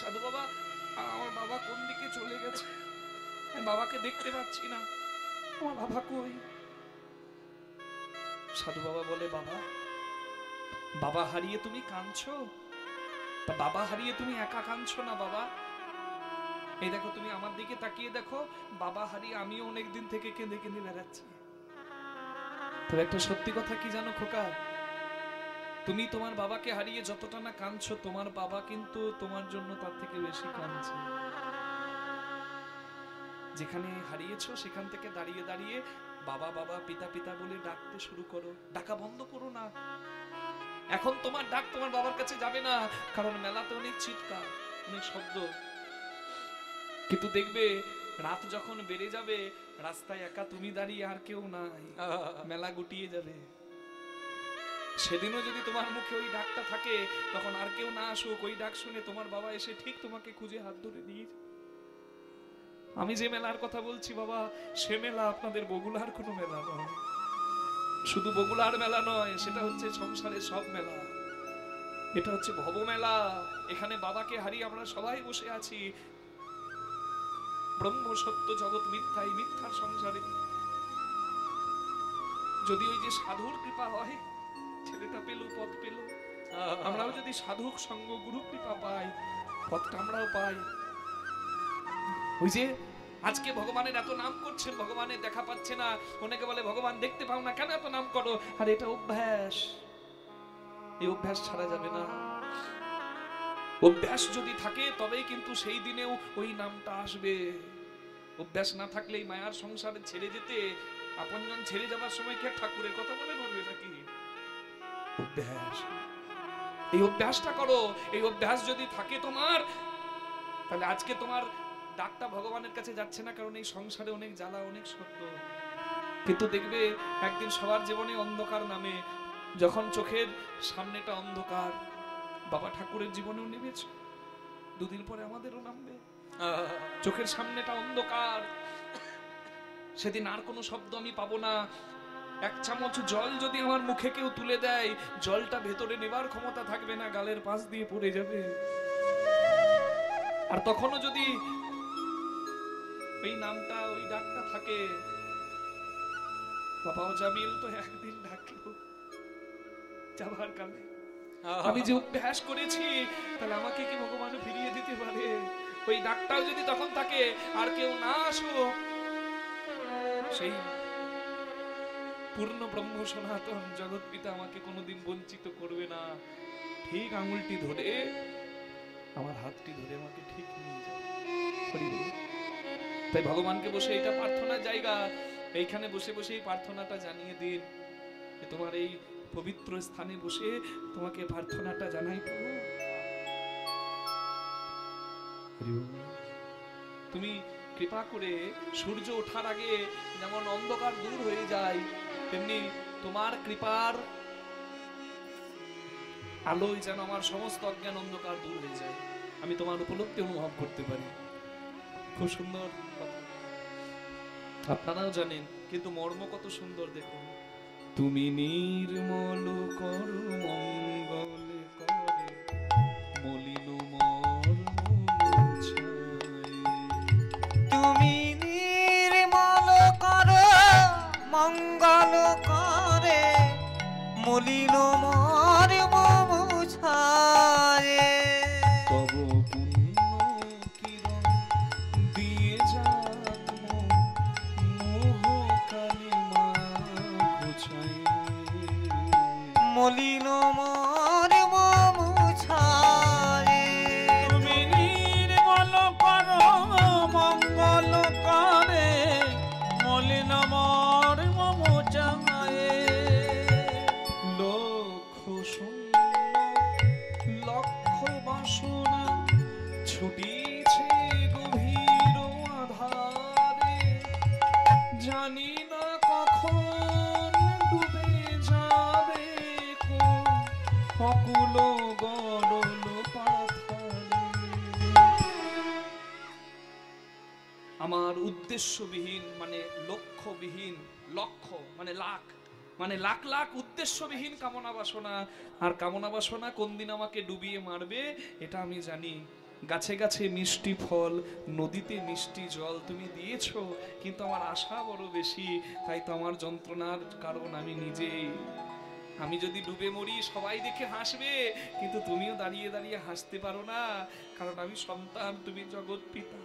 সাধু বাবা, আমার বাবা কোন দিকে চলে গেছে, আমি বাবাকে দেখতে পাচ্ছি না, আমার বাবা কই? সাধু বাবা বলে, বাবা, বাবা হারিয়ে তুমি কাঁদছো? তা বাবা হারিয়ে তুমি একা কাঁদছো না বাবা। এই দেখো, তুমি আমার দিকে তাকিয়ে দেখো, বাবা হারিয়ে আমিও অনেক দিন থেকে কেঁদে কেঁদে বেড়াচ্ছি। তবে একটা সত্যি কথা কি জানো খোকা, তুমি তোমার বাবাকে হারিয়ে যতটা না কাঁদছো, তোমার বাবা কিন্তু তোমার জন্য তার থেকে বেশি কাঁদছে। যেখানে হারিয়েছো সেখান থেকে দাঁড়িয়ে দাঁড়িয়ে বাবা বাবা, পিতা পিতা বলে ডাকতে শুরু করো। ডাকা বন্ধ করো না। এখন তোমার ডাক তোমার বাবার কাছে যাবে না, কারণ মেলাতে অনেক চিৎকার, অনেক শব্দ। কিন্তু দেখবে রাত যখন বেড়ে যাবে, রাস্তায় একা তুমি দাঁড়িয়ে, আর কেউ নাই, মেলা গুটিয়ে যাবে। সেদিনও যদি তোমার মুখে ওই ডাকটা থাকে, তখন আর কেউ না আসুক, ওই ডাক শুনে তোমার বাবা এসে ঠিক তোমাকে খুঁজে হাত ধরে দিয়ে। আমি যে মেলার কথা বলছি বাবা, সে মেলা আপনাদের বগুলার কোনো মেলা নয়। শুধু বগুলার মেলা নয়, সেটা হচ্ছে সংসারের সব মেলা। এটা হচ্ছে ভব মেলা। এখানে বাবাকে হারিয়ে আমরা সবাই বসে আছি। ব্রহ্ম সত্য, জগৎ মিথ্যাই, মিথ্যার সংসারে। যদি ওই যে সাধুর কৃপা হয়, ছেলেটা পেল, পথ পেল। আমরাও যদি সাধুক সঙ্গ, গুরু কৃপা পাই, পথটা আমরাও পাই। ওই যে আজকে ভগবানের এত নাম করছেন, ভগবানের দেখা পাচ্ছে না, অনেকে বলে ভগবান দেখতে পাও না কেন, এত নাম করো। আর এটা অভ্যাস, এই অভ্যাস ছাড়া যাবে না। অভ্যাস যদি থাকে তবেই কিন্তু সেই দিনেও ওই নামটা আসবে। অভ্যাস না থাকলে এই মায়ার সংসারে ছেড়ে যেতে, আপনজন ছেড়ে যাবার সময় কি ঠাকুরের কথা মনে পড়বে নাকি? অভ্যাস। এই অভ্যাসটা করো। এই অভ্যাস যদি থাকে তোমার, তাহলে আজকে তোমার ডাকটা ভগবানের কাছে যাচ্ছে না, কারণ এই সংসারে অনেক জ্বালা, অনেক সত্য। কিন্তু দেখবে একদিন সবার জীবনে অন্ধকার নামে, যখন চোখের সামনেটা অন্ধকার, বাবা ঠাকুরের জীবনেও নেমেছে, দুদিন পরে আমাদেরও নামবে। চোখের সামনেটা অন্ধকার, সেদিন আর কোনো শব্দ আমি পাবো না। এক চামচ জল যদি আমার মুখে কেউ তুলে দেয়, জলটা ভেতরে নেবার ক্ষমতা থাকবে না, গালের পাশ দিয়ে পড়ে যাবে। আর তখনও যদি ওই নামটা, ওই ডাকটা থাকে, বাবা জামিল তো একদিন ডাকলো যাবার কালে, আমি যে অভ্যাস করেছি, তাহলে আমাকে কি ভগবান ফিরিয়ে দিতে পারে? ওই ডাকটাও যদি তখন থাকে, আর কেউ না আসুক, সেই পূর্ণ ব্রহ্ম সনাতন জগৎ পিতা আমাকে কোনোদিন বঞ্চিত করবে না। ঠিক আঙুলটি ধরে, আমার হাতটি ধরে আমাকে ঠিক নিয়ে যাবে। তাই ভগবানকে বসে এটা প্রার্থনার জায়গা, এইখানে বসে বসে এই প্রার্থনাটা জানিয়ে দিন। তোমার এই পবিত্র স্থানে বসে তোমাকে প্রার্থনাটা জানাই। তুমি কৃপা করে সূর্য ওঠার আগে যেমন অন্ধকার দূর হয়ে যায়, তেমনি তোমার কৃপার আলোয় যেন আমার সমস্ত অজ্ঞান অন্ধকার দূর হয়ে যায়, আমি তোমার উপলব্ধি অনুভব করতে পারি। খুব সুন্দর কথা, আপনারাও জানেন, কিন্তু মর্ম কত সুন্দর দেখুন। তুমি নির্মল করো মঙ্গল করে, মলিন তুমি নির্মল করো মঙ্গল করে, মলিন মর্ম মুছায়ে। তব পুণ্য কিরণ দিয়ে জন্ম মোহ কালিমা ঘুচায়, মলিন মর্ম মুছায়ে। তুমি নির্মল করো মঙ্গল করে, মলিন মর্ম মুছায়ে। লক্ষ শূন্য লক্ষ বাসনা ছুটিছে গভীর আধারে, জানি না কখন ডুবে যাবে কোন অকুল গরল পাথারে। আমার উদ্দেশ্যবিহীন মানে লক্ষ্যবিহীন, লক্ষ্য মানে লাখ, মানে লাখ লাখ উদ্দেশ্যবিহীন কামনা বাসনা, আর কামনা বাসনা কোন দিন আমাকে ডুবিয়ে মারবে এটা আমি জানি। গাছে গাছে মিষ্টি ফল, নদীতে মিষ্টি জল তুমি দিয়েছো, কিন্তু আমার আশা বড় বেশি, তাই তো আমার যন্ত্রণার কারণ আমি নিজেই। আমি যদি ডুবে মরি সবাই দেখে হাসবে, কিন্তু তুমিও দাঁড়িয়ে দাঁড়িয়ে হাসতে পারো না, কারণ আমি সন্তান, তুমি জগৎ পিতা।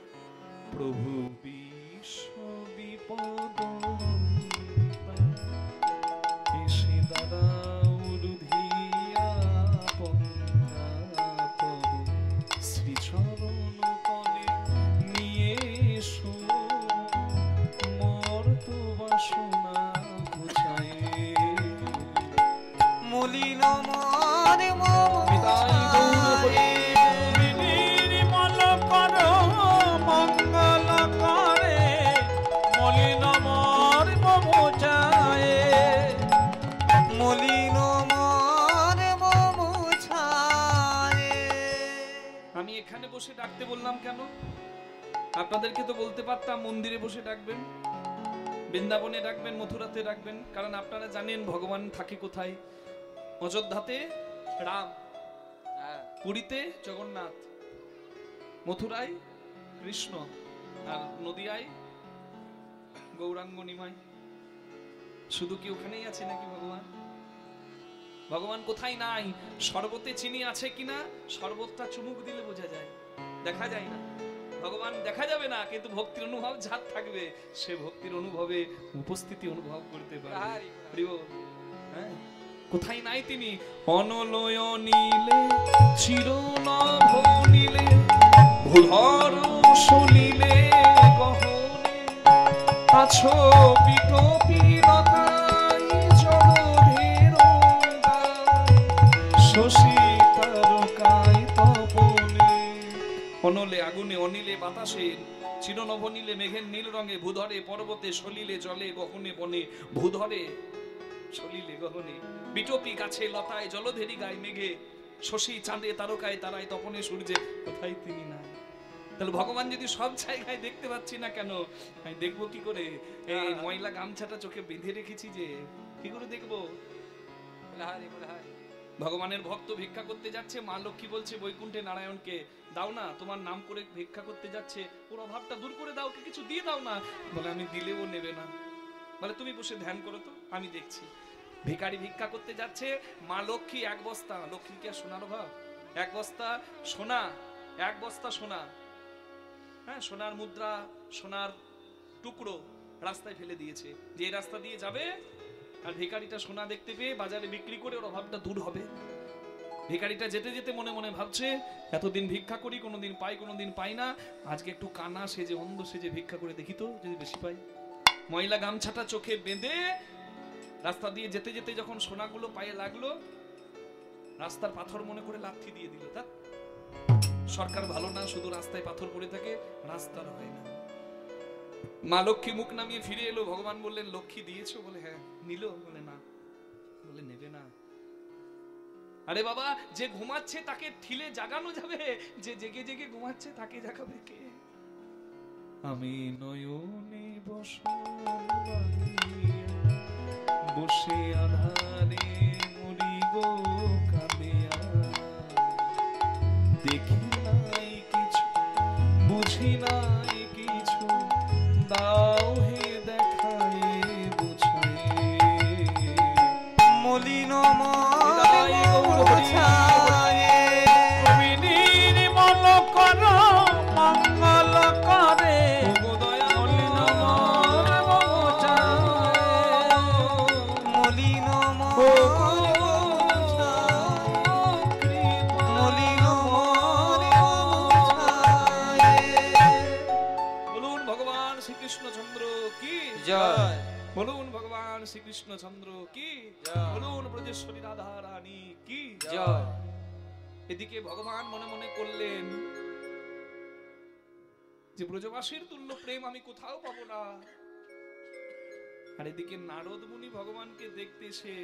প্রভু বিশ্ব বিপদ এসে দাঁড়াও রুধিয়া পন্থা, তব শ্রীচরণ তলে নিয়ে এসো মর্ত বাসনা ঘুচায়, মলিন মর্ম বিদায় গৌর হরি। তুমি নির্মল করো মঙ্গল করে, মলিন মর্ম মুছায়ে। মলিন মর্ম মুছায়ে। আমি এখানে বসে ডাকতে বললাম কেন? আপনাদেরকে তো বলতে পারতাম মন্দিরে বসে ডাকবেন, বৃন্দাবনে ডাকবেন, মথুরাতে ডাকবেন, কারণ আপনারা জানেন ভগবান থাকে কোথায়। অযোধ্যাতে রাম, পুরীতে জগন্নাথ, মথুরায় কৃষ্ণ, আর নদিয়ায় গৌরাঙ্গ নিমাই। শুধু কি ওখানেই আছে নাকি ভগবান? ভগবান কোথায় নাই? শরবতে চিনি আছে কিনা শরবতটা চুমুক দিলে বোঝা যায়, দেখা যায় না। ভগবান দেখা যাবে না, কিন্তু ভক্তির অনুভব যার থাকবে সে ভক্তির অনুভবে উপস্থিতি অনুভব করতে পারে। হ্যাঁ, কোথায় নাই তিনি? অনলয় নীলে চিরনভ নীলে ভূধর সলিলে গহনে আছো পিটপিলতায় জলধের শশী অনলে আগুনে অনিলে বাতাসে চিরনভ নীলে মেঘের নীল রঙে ভূধরে পর্বতে সলিলে জলে গহনে বনে ভূধরে সলিলে গহনে বিটপি গাছে লতায় জলধেরি গায়ে মেঘে শশী চাঁদে তারকায় তারায় তপনে সূর্যে কোথায় তিনি নাই। তাহলে ভগবান যদি সব জায়গায় দেখতে পাচ্ছি না কেন, আমি দেখবো কি করে? এই ময়লা গামছাটা চোখে বেঁধে রেখেছি যে, কি করে দেখবো? ভগবানের ভক্ত ভিক্ষা করতে যাচ্ছে, মা লক্ষ্মী বলছে বৈকুণ্ঠে নারায়ণকে, দাও না, তোমার নাম করে ভিক্ষা করতে যাচ্ছে, ওর অভাবটা দূর করে দাও, ওকে কিছু দিয়ে দাও না। বলে আমি দিলেও নেবে না, বলে তুমি বসে ধ্যান করো তো, আমি দেখছি। ভিখারি ভিক্ষা করতে যাচ্ছে, মা লক্ষ্মী এক বস্তা, লক্ষ্মী কি আর সোনার অভাব? এক বস্তা সোনা, এক বস্তা সোনা, হ্যাঁ সোনার মুদ্রা, সোনার টুকরো রাস্তায় ফেলে দিয়েছে, যে রাস্তা দিয়ে যাবে আর ভিখারিটা সোনা দেখতে পেয়ে বাজারে বিক্রি করে ওর অভাবটা দূর হবে। ভিখারিটা যেতে যেতে মনে মনে ভাবছে, এতদিন ভিক্ষা করি, কোনোদিন পাই কোনোদিন পাই না, আজকে একটু কানা সেজে অন্ধ সেজে ভিক্ষা করে দেখি তো, যদি বেশি পাই। ময়লা গামছাটা চোখে বেঁধে রাস্তা দিয়ে যেতে যেতে যখন সোনাগুলো পায়ে লাগলো, রাস্তার পাথর মনে করে লাথি দিয়ে দিল। তা সরকার ভালো না, শুধু রাস্তায় পাথর পড়ে থাকে, রাস্তার হয় না। মা লক্ষ্মী মুখ নামিয়ে ফিরে এলো, ভগবান বললেন লক্ষ্মী দিয়েছো? বলে হ্যাঁ। নিল? বলে না। বলে নেবে না। আরে বাবা, যে ঘুমাচ্ছে তাকে ঠিলে জাগানো যাবে, যে জেগে জেগে ঘুমাচ্ছে তাকে জাগাবে কে? আমি নয়নে বসে আধারে মরি গো কাঁদিয়া, দেখি নাই কিছু, বুঝি নাই কিছু, দাও হে দেখায় বুঝায়। মলিন মোছায় নির্মল কর মঙ্গল করে, মলিন মলিন বলুন ভগবান শ্রীকৃষ্ণচন্দ্র কি জয়। বলুন ভগবান শ্রীকৃষ্ণচন্দ্র কি বলুন ব্রজেশ্বরী রাধা রানী কি জয়। এদিকে ভগবান মনে মনে করলেন যে ব্রজবাসীর তুল্য প্রেম আমি কোথাও পাবো না। আর এদিকে নারদ মুনি ভগবানকে দেখতে এসে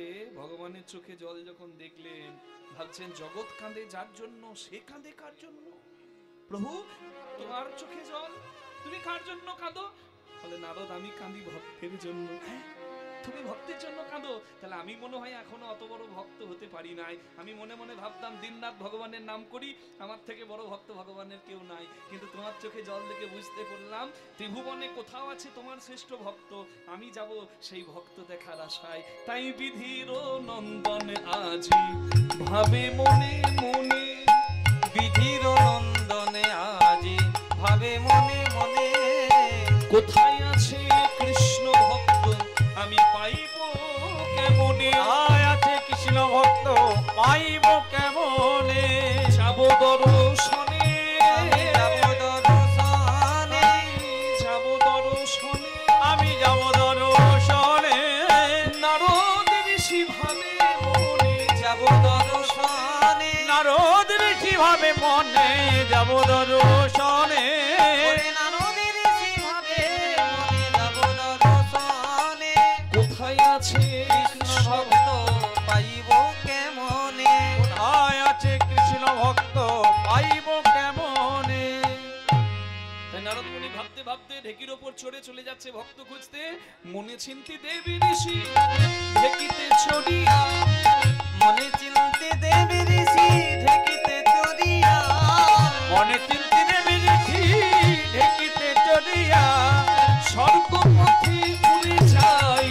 ভগবানের চোখে জল যখন দেখলেন, ভাবছেন জগৎ কাঁদে যার জন্য, সে কাঁদে কার জন্য? প্রভু তোমার চোখে জল, তুমি কার জন্য কাঁদো? বলে নারদ আমি কাঁদি ভক্তের জন্য। তুমি ভক্তের জন্য কাঁদো? তাহলে আমি মনে হয় এখনো অত বড় ভক্ত হতে পারি নাই। আমি মনে মনে ভাবতাম দিনরাত ভগবানের নাম করি, আমার থেকে বড় ভক্ত ভগবানের কেউ নাই। কিন্তু তোমার চোখে জল দেখে বুঝতে পারলাম ত্রিভুবনে কোথাও আছে তোমার শ্রেষ্ঠ ভক্ত, আমি যাব সেই ভক্ত দেখার আশায়। তাই বিধির নন্দন আজি ভাবে মনে মনে, বিধির নন্দনে আজি ভাবে মনে মনে, কোথায় আছে কৃষ্ণ ভক্ত আমি পাইব কেমনে? আয় আছে কৃষ্ণ ভক্ত পাইব কেমনে? যাব দর্শনে, যাব দর্শনে, যাব দর্শনে, আমি যাব দর্শনে। নারদ ঋষি ভাবে মনে, যাব দর্শনে, নারদ ঋষি ভাবে মনে, যাব দর্শনে। ওরে নারদের ঋষি ভাবে মনে, যাব দর্শনে, কোথায় আছে কৃষ্ণ ভক্ত পাইব কেমনে? কোথায় আছে কৃষ্ণ ভক্ত পাইব কেমনে? তাই নারদ মুনি ভাবতে ভাবতে ঢেকির ওপর চড়ে চলে যাচ্ছে ভক্ত খুঁজতে। মনে চিন্তি দেবী ঋষি ঢেকিতে চড়িয়া, মনে চিনতে দেবী ঋষি ঢেকিতে চড়িয়া, মনে চিন্তি দেবী ঋষি ঢেকিতে চড়িয়া, স্বর্গপথে উড়ে যায়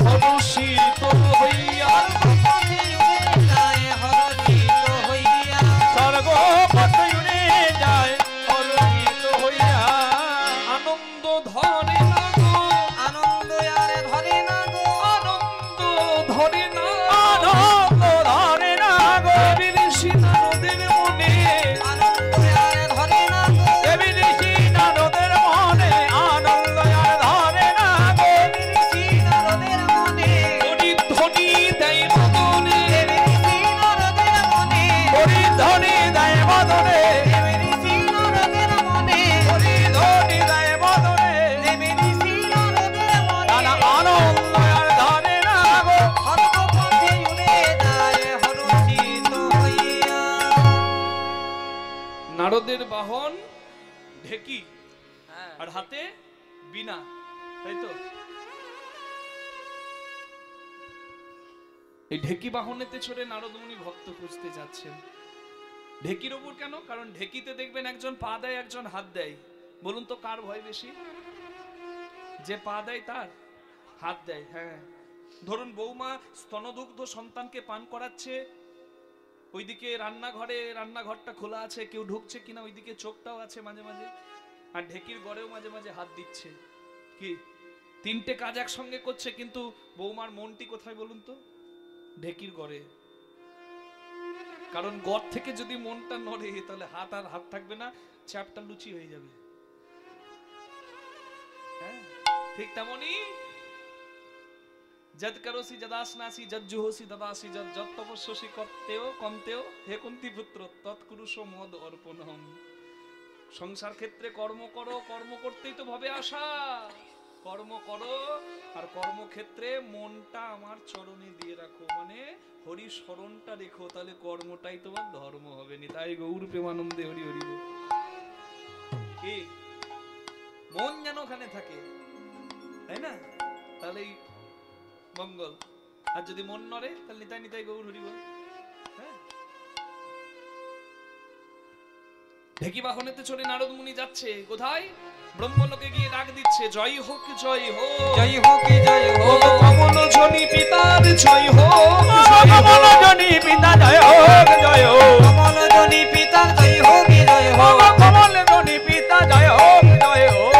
হরষিত হইয়া, পথে উড়ে যায় হরষিত হইয়া, সর্বপথ উড়ে যায় অলোকিত হইয়া। আনন্দ ধরে না গো, আনন্দ আরে ধরে না গো, আনন্দ ধরে না, আনন্দ ধরে না গো, দেবী ঋষি নারদের মনে, আনন্দ আরে ধরে বাহন ঢেকি হ্যাঁ, আর হাতে বীণা, তাই তো? এই ঢেকি বাহনেতে চড়ে নারদ মুনি ভক্ত খুঁজতে যাচ্ছেন। ঢেকির ওপর কেন? কারণ ঢেকিতে দেখবেন একজন পা দেয়, একজন হাত দেয়। বলুন তো কার ভয় বেশি? যে পা দেয় তার, হাত দেয়। হ্যাঁ, ধরুন বৌমা স্তনদুগ্ধ সন্তানকে পান করাচ্ছে, ওইদিকে রান্নাঘরটা খোলা আছে, কেউ ঢুকছে কিনা ওইদিকে চোখটাও আছে মাঝে মাঝে, আর ঢেকির গড়েও মাঝে মাঝে হাত দিচ্ছে। কি তিনটে কাজ একসঙ্গে করছে, কিন্তু বৌমার মনটি কোথায় বলুন তো? ঢেকির গড়ে। কারণ গড় থেকে যদি মনটা নড়ে তাহলে হাত আর হাত থাকবে না, চ্যাপটা লুচি হয়ে যাবে। হ্যাঁ, ঠিক তেমনি যদ করোসি যদাসনাসি যজ্জুহসি দদাসি যদ তপস্যসি কর্তেও কন্তেও হে কুন্তি পুত্র তৎকুরুষ মদ অর্পণম। সংসার ক্ষেত্রে কর্ম করো, কর্ম করতেই তো ভবে আসা। কর্ম করো, আর কর্মক্ষেত্রে মনটা আমার চরণে দিয়ে রাখো, মানে হরি স্মরণটা রেখো, তাহলে কর্মটাই তোমার ধর্ম হবে। নি তাই গৌর প্রেমানন্দে হরি হরি বল। কি মন যেন ওখানে থাকে, তাই না? তাহলেই মঙ্গল। আর যদি মন নড়ে তাহলে নিতাই নিতাই গৌর হরি বল। হ্যাঁ, ঢেকি বাহনেতে চড়ে নারদ মুনি যাচ্ছে কোথায়? ব্রহ্মলোকে গিয়ে ডাক দিচ্ছে, জয় হোক জয় হোক, জয় হোক জয় হোক, কমল জনি পিতার জয় হোক, কমল জনি পিতা জয় হোক, জয় হোক, কমল জনি পিতার জয় হোক জয় হোক, কমল জনি পিতা জয় হোক, জয় হোক।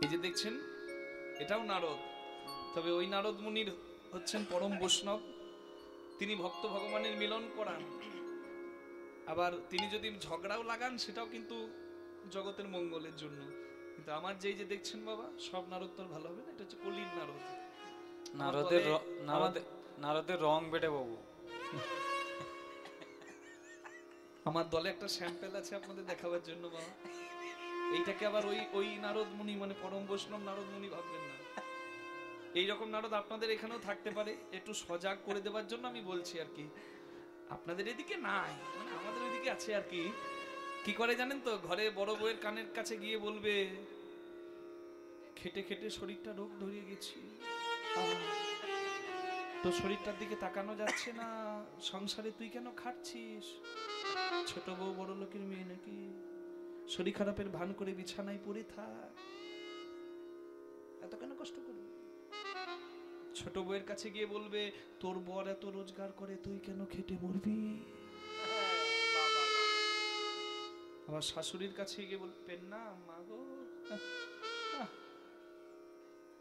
এই যে দেখছেন, এটাও নারদ। তবে ওই নারদ মুনির হচ্ছেন পরম বৈষ্ণব, তিনি ভক্ত ভগবানের মিলন করান। আবার তিনি যদি ঝগড়াও লাগান সেটাও কিন্তু জগতের মঙ্গলের জন্য। কিন্তু আমার যেই যে দেখছেন বাবা, সব নারদ তোর ভালো হবে না, এটা হচ্ছে কলির নারদ। নারদের রং বেটে বাবু। আমার দলে একটা স্যাম্পেল আছে আপনাদের দেখাবার জন্য বাবা। এইটাকে আবার ওই নারদ মুনি মানে পরম বৈষ্ণব নারদ মুনি ভাববেন না। এইরকম নারদ আপনাদের এখানেও থাকতে পারে, একটু সজাগ করে দেওয়ার জন্য আমি বলছি আর কি। আপনাদের এদিকে নাই, মানে আমাদের ওইদিকে আছে আর কি। কি করে জানেন তো? ঘরে বড় বউয়ের কানের কাছে গিয়ে বলবে, খেটে খেটে শরীরটা রোগ ধরিয়ে গেছি, তো শরীরটার দিকে তাকানো যাচ্ছে না, সংসারে তুই কেন খাটছিস? ছোট বউ বড় লোকের মেয়ে নাকি? শরীর খারাপের ভান করে বিছানায় পড়ে থাক, এত কেন কষ্ট করবি? ছোট বউয়ের কাছে গিয়ে বলবে, তোর বর এত রোজগার করে, তুই কেন খেটে মরবি? আবার শাশুড়ির কাছে গিয়ে বলবেন না, মা গো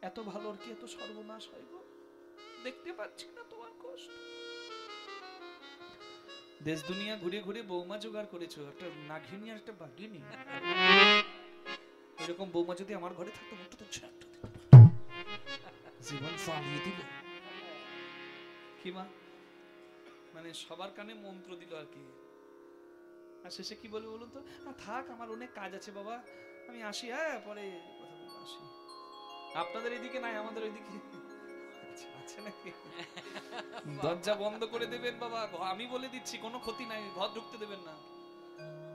এত ভালোর কি এত সর্বনাশ হয় গো, দেখতে পাচ্ছি না তোমার কষ্ট। দেশ দুনিয়া ঘুরে ঘুরে বৌমা জোগাড় করেছো, একটা নাঘিনী আর একটা বাঘিনী। এরকম বৌমা যদি আমার ঘরে থাকতো, মুখটা তো ছোট্ট জীবন চালিয়ে দিল। কি মা, মানে সবার কানে মন্ত্র দিল আর কি। আর শেষে কি বলবে বলুন তো? থাক, আমার অনেক কাজ আছে বাবা, আমি আসি, হ্যাঁ পরে কথা বলবো, আসি। আপনাদের এদিকে নাই, আমাদের ওইদিকে আছে নাকি? দরজা বন্ধ করে দেবেন বাবা, আমি বলে দিচ্ছি, কোনো ক্ষতি নাই, ঘর ঢুকতে দেবেন না।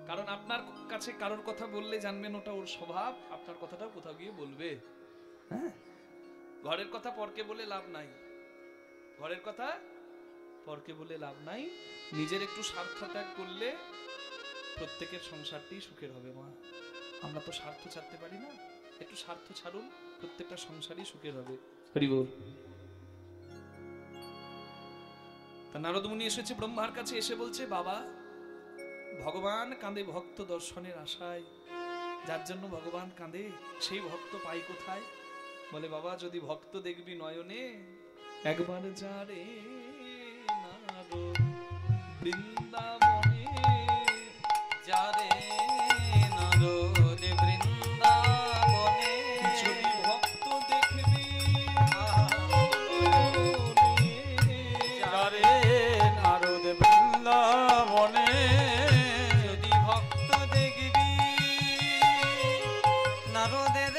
কারণ আপনার কাছে কারোর কথা বললে জানবেন ওটা ওর স্বভাব, আপনার কথাটাও কোথাও গিয়ে বলবে। হ্যাঁ, ঘরের কথা পরকে বলে লাভ নাই, ঘরের কথা পরকে বলে লাভ নাই। নিজের একটু স্বার্থ ত্যাগ করলে প্রত্যেকের সংসারটি সুখের হবে। মা, আমরা তো স্বার্থ ছাড়তে পারি না, একটু স্বার্থ ছাড়ুন, প্রত্যেকটা সংসারই সুখের হবে। হরি বল। তা নারদ মুনি এসেছে ব্রহ্মার কাছে, এসে বলছে, বাবা ভগবান কাঁদে ভক্ত দর্শনের আশায়, যার জন্য ভগবান কাঁদে সেই ভক্ত পাই কোথায়? বলে, বাবা যদি ভক্ত দেখবি নয়নে, একবার যারে নারদ বৃন্দাবনে, যারে নারদ বৃন্দাবনে, যদি ভক্ত দেখবি যারে নারদ বৃন্দাবনে, যদি ভক্ত দেখবি নারদের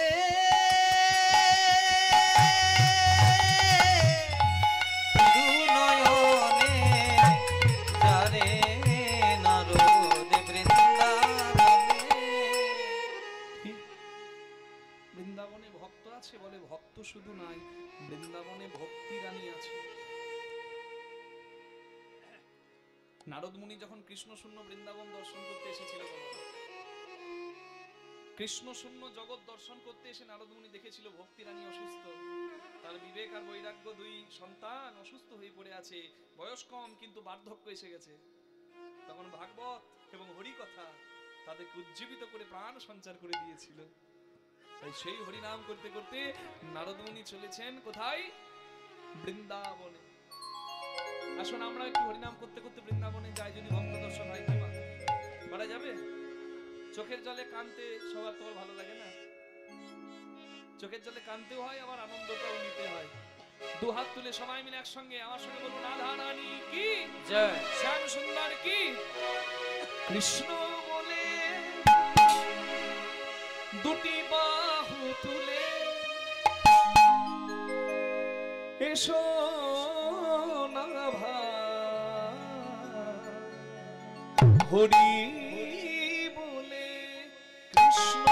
নারদ মুনি যখন কৃষ্ণ শূন্য বৃন্দাবন দর্শন করতে এসেছিল, কৃষ্ণ শূন্য জগৎ দর্শন করতে এসে নারদ মুনি দেখেছিল ভক্তি রানী অসুস্থ, তার বিবেক আর বৈরাগ্য দুই সন্তান অসুস্থ হয়ে পড়ে আছে, বয়স কম কিন্তু বার্ধক্য এসে গেছে। তখন ভাগবত এবং হরি কথা তাদেরকে উজ্জীবিত করে প্রাণ সঞ্চার করে দিয়েছিল। তাই সেই হরিনাম করতে করতে নারদ মুনি চলেছেন কোথায়? বৃন্দাবনে। আসুন আমরা একটু হরিনাম করতে করতে বৃন্দাবনে যাই, যদি ভক্ত দর্শন হয়। কি করা যাবে? চোখের জলে কাঁদতে সবার তো ভালো লাগে না? চোখের জলে কাঁদতেও হয়, আবার আনন্দটাও নিতে হয়। দু হাত তুলে সবাই মিলে একসঙ্গে আমার সঙ্গে বলুন, রাধা রানী কি জয়, শ্যাম সুন্দর কি। কৃষ্ণ বলে দুটি বাহু তুলে এসো না ভাই, হরি বলে কৃষ্ণ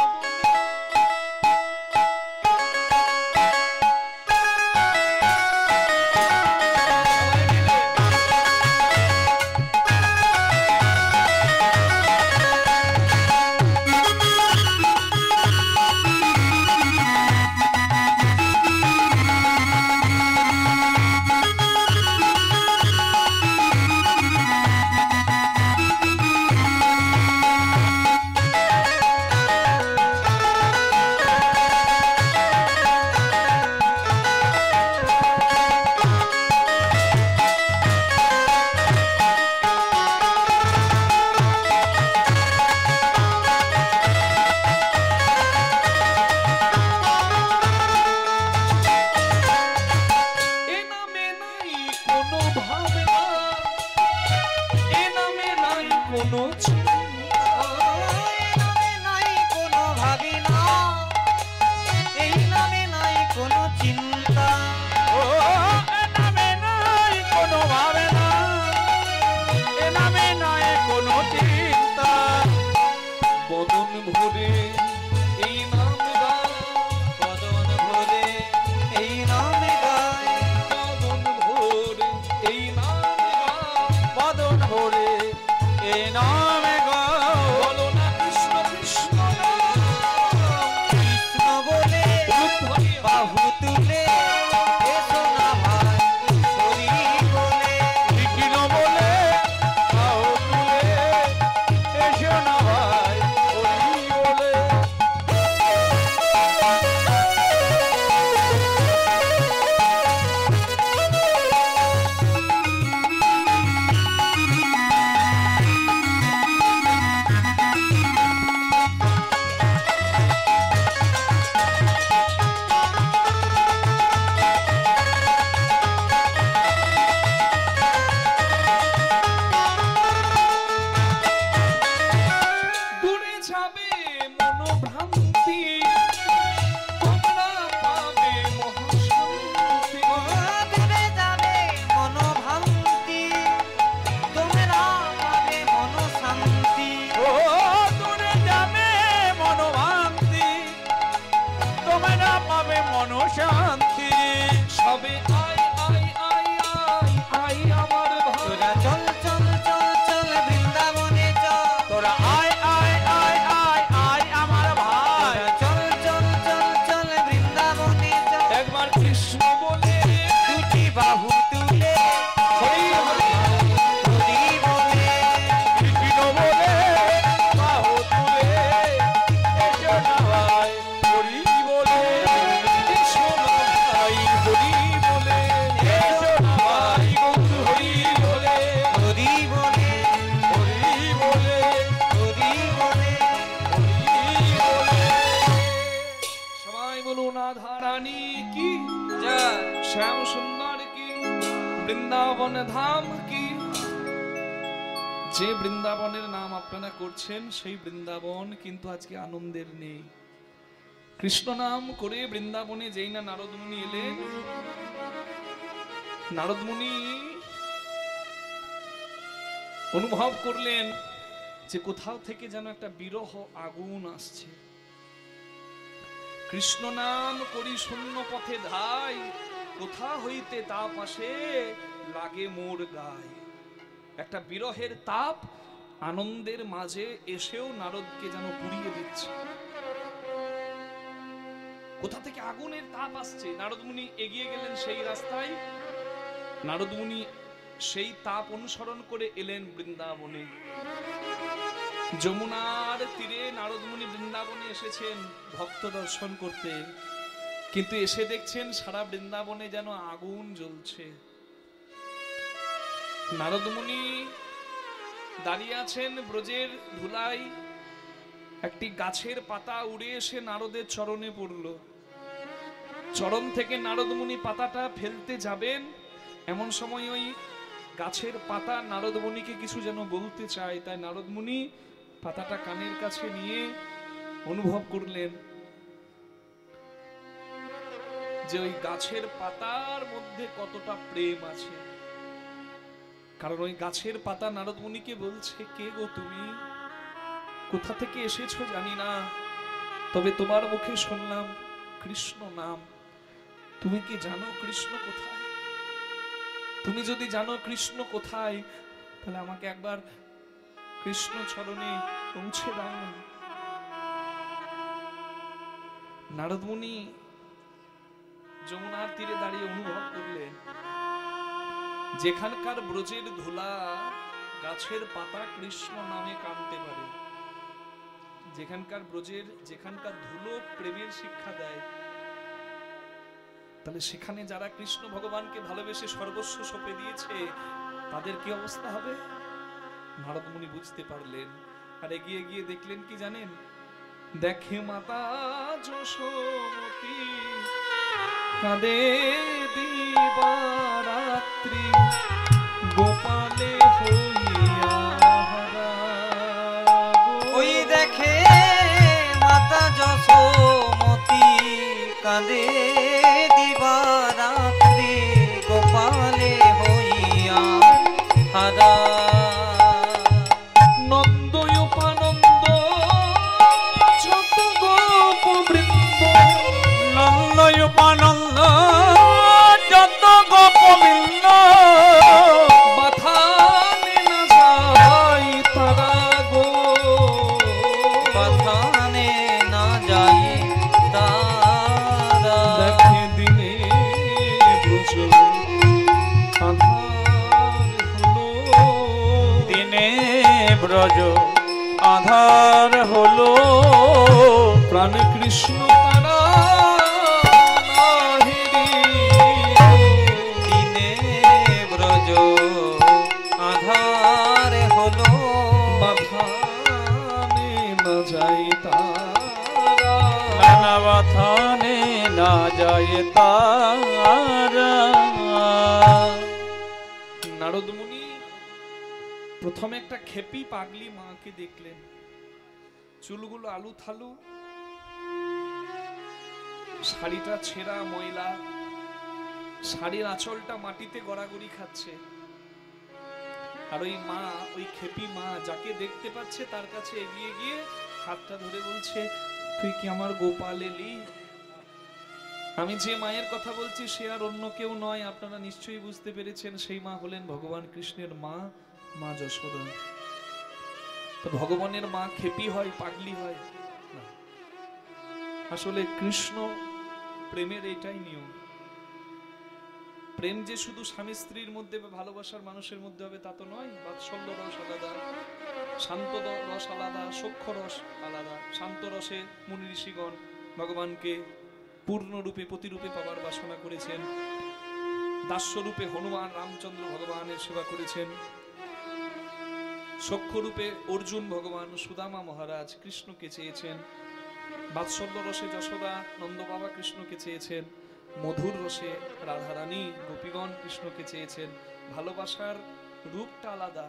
বৃন্দাবন ধাম কি। যে বৃন্দাবনের নাম আপনারা করছেন সেই বৃন্দাবন কিন্তু আজকে আনন্দের নেই। কৃষ্ণ নাম করে বৃন্দাবনে যেই না নারদ মুনি এলেন, নারদ মুনি অনুভব করলেন যে কোথাও থেকে যেন একটা বিরহ আগুন আসছে। কৃষ্ণ নাম করি শূন্য পথে ধাই, কোথা হইতে তা পাশে লাগে মোর গায়। একটা বিরহের তাপ আনন্দের মাঝে এসেও নারদকে যেন পুড়িয়ে দিচ্ছে। কোথা থেকে আগুনের তাপ আসছে? নারদ মুনি এগিয়ে গেলেন সেই রাস্তায়, নারদ মুনি সেই তাপ অনুসরণ করে এলেন বৃন্দাবনে। যমুনার তীরে নারদ মুনি বৃন্দাবনে এসেছেন ভক্ত দর্শন করতে, কিন্তু এসে দেখছেন সারা বৃন্দাবনে যেন আগুন জ্বলছে। নারদ মুনি দাঁড়িয়ে আছেন ব্রজের ধুলায়, একটি গাছের পাতা উড়ে এসে নারদের চরণে পড়ল। চরণ থেকে নারদ মুনি পাতাটা ফেলতে যাবেন, এমন সময় ওই গাছের পাতা নারদ মুনিকে কিছু যেন বলতে চায়। তাই নারদ মুনি পাতাটা কানের কাছে নিয়ে অনুভব করলেন যে ওই গাছের পাতার মধ্যে কতটা প্রেম আছে। কারণ ওই গাছের পাতা নারদ মুনিকে বলছে, কে গো তুমি? কোথা থেকে এসেছো জানি না, তবে তোমার মুখে শুনলাম কৃষ্ণ নাম। তুমি কি জানো কৃষ্ণ কোথায়? তুমি যদি জানো কৃষ্ণ কোথায়, তাহলে আমাকে একবার কৃষ্ণ চরণে পৌঁছে দাও। নারদ মুনি যমুনার তীরে দাঁড়িয়ে অনুভব করলেন, যেখানকার ব্রজের ধুলা গাছের পাতা কৃষ্ণ নামে কাঁদতে পারে, যেখানকার ধুলো প্রেমের শিক্ষা দেয়, তাহলে সেখানে যারা কৃষ্ণ ভগবানকে ভালোবেসে সর্বস্ব সঁপে দিয়েছে, তাদের কি অবস্থা হবে? নারদ মুনি বুঝতে পারলেন, আর এগিয়ে গিয়ে দেখলেন কি জানেন? দেখে মাতা যশোমতী কাঁদে দিবারাত্রি, গোপালে হইয়া হারা। ওই দেখে মাতা যশোমতী কাঁদে দিবারাত্রি, গোপালে হইয়া হারা। নন্দ উপানন্দ যত গোপ বৃন্দ, নন্দ উপানন্দ যত গোপবৃন্দ, বাথানে না যায় তারা গো, বাথানে না যায় তারা। দেখে দিনে ব্রজ আধার হলো, দিনে ব্রজ আধার হলো, প্রাণ কৃষ্ণ তারা নাহিরে। দিনে ব্রজ আধার হলো, বাথানে না যায় তারা। নানা বাথানে না যায় তারা। নারদ মুনি প্রথমে একটা খেপি পাগলি মাকে দেখলেন, চুলগুলো আলু থালু, শাড়িটা ছেঁড়া ময়লা, শাড়ির আঁচলটা মাটিতে গড়াগড়ি খাচ্ছে। আর ওই মা, ওই খেপি মা যাকে দেখতে পাচ্ছে তার কাছে এগিয়ে গিয়ে হাতটা ধরে বলছে, তুই কি আমার গোপাল এলি? আমি যে মায়ের কথা বলছি সে আর অন্য কেউ নয়, আপনারা নিশ্চয়ই বুঝতে পেরেছেন। সেই মা হলেন ভগবান কৃষ্ণের মা, মা যশোদা। তো ভগবানের মা খেপি হয়, পাগলি হয় না। আসলে কৃষ্ণ প্রেমের এটাই নিয়ম। প্রেম যে শুধু স্বামী স্ত্রীর মধ্যে বা ভালোবাসার মানুষের মধ্যে হবে তা তো নয়। বাৎসল্য রস আলাদা, শান্ত রস আলাদা, সখ্য রস আলাদা। শান্ত রসে মুনি ঋষিগণ ভগবানকে পূর্ণরূপে প্রতিরূপে পাবার বাসনা করেছেন। দাস্যরূপে হনুমান রামচন্দ্র ভগবানের সেবা করেছেন। সখ্যরূপে অর্জুন ভগবান সুদামা মহারাজ কৃষ্ণকে চেয়েছেন। বাৎসল্য রসে যশোদা নন্দ বাবা কৃষ্ণকে চেয়েছেন। মধুর রসে রাধারানী গোপীগণ কৃষ্ণকে চেয়েছেন। ভালোবাসার রূপটা আলাদা,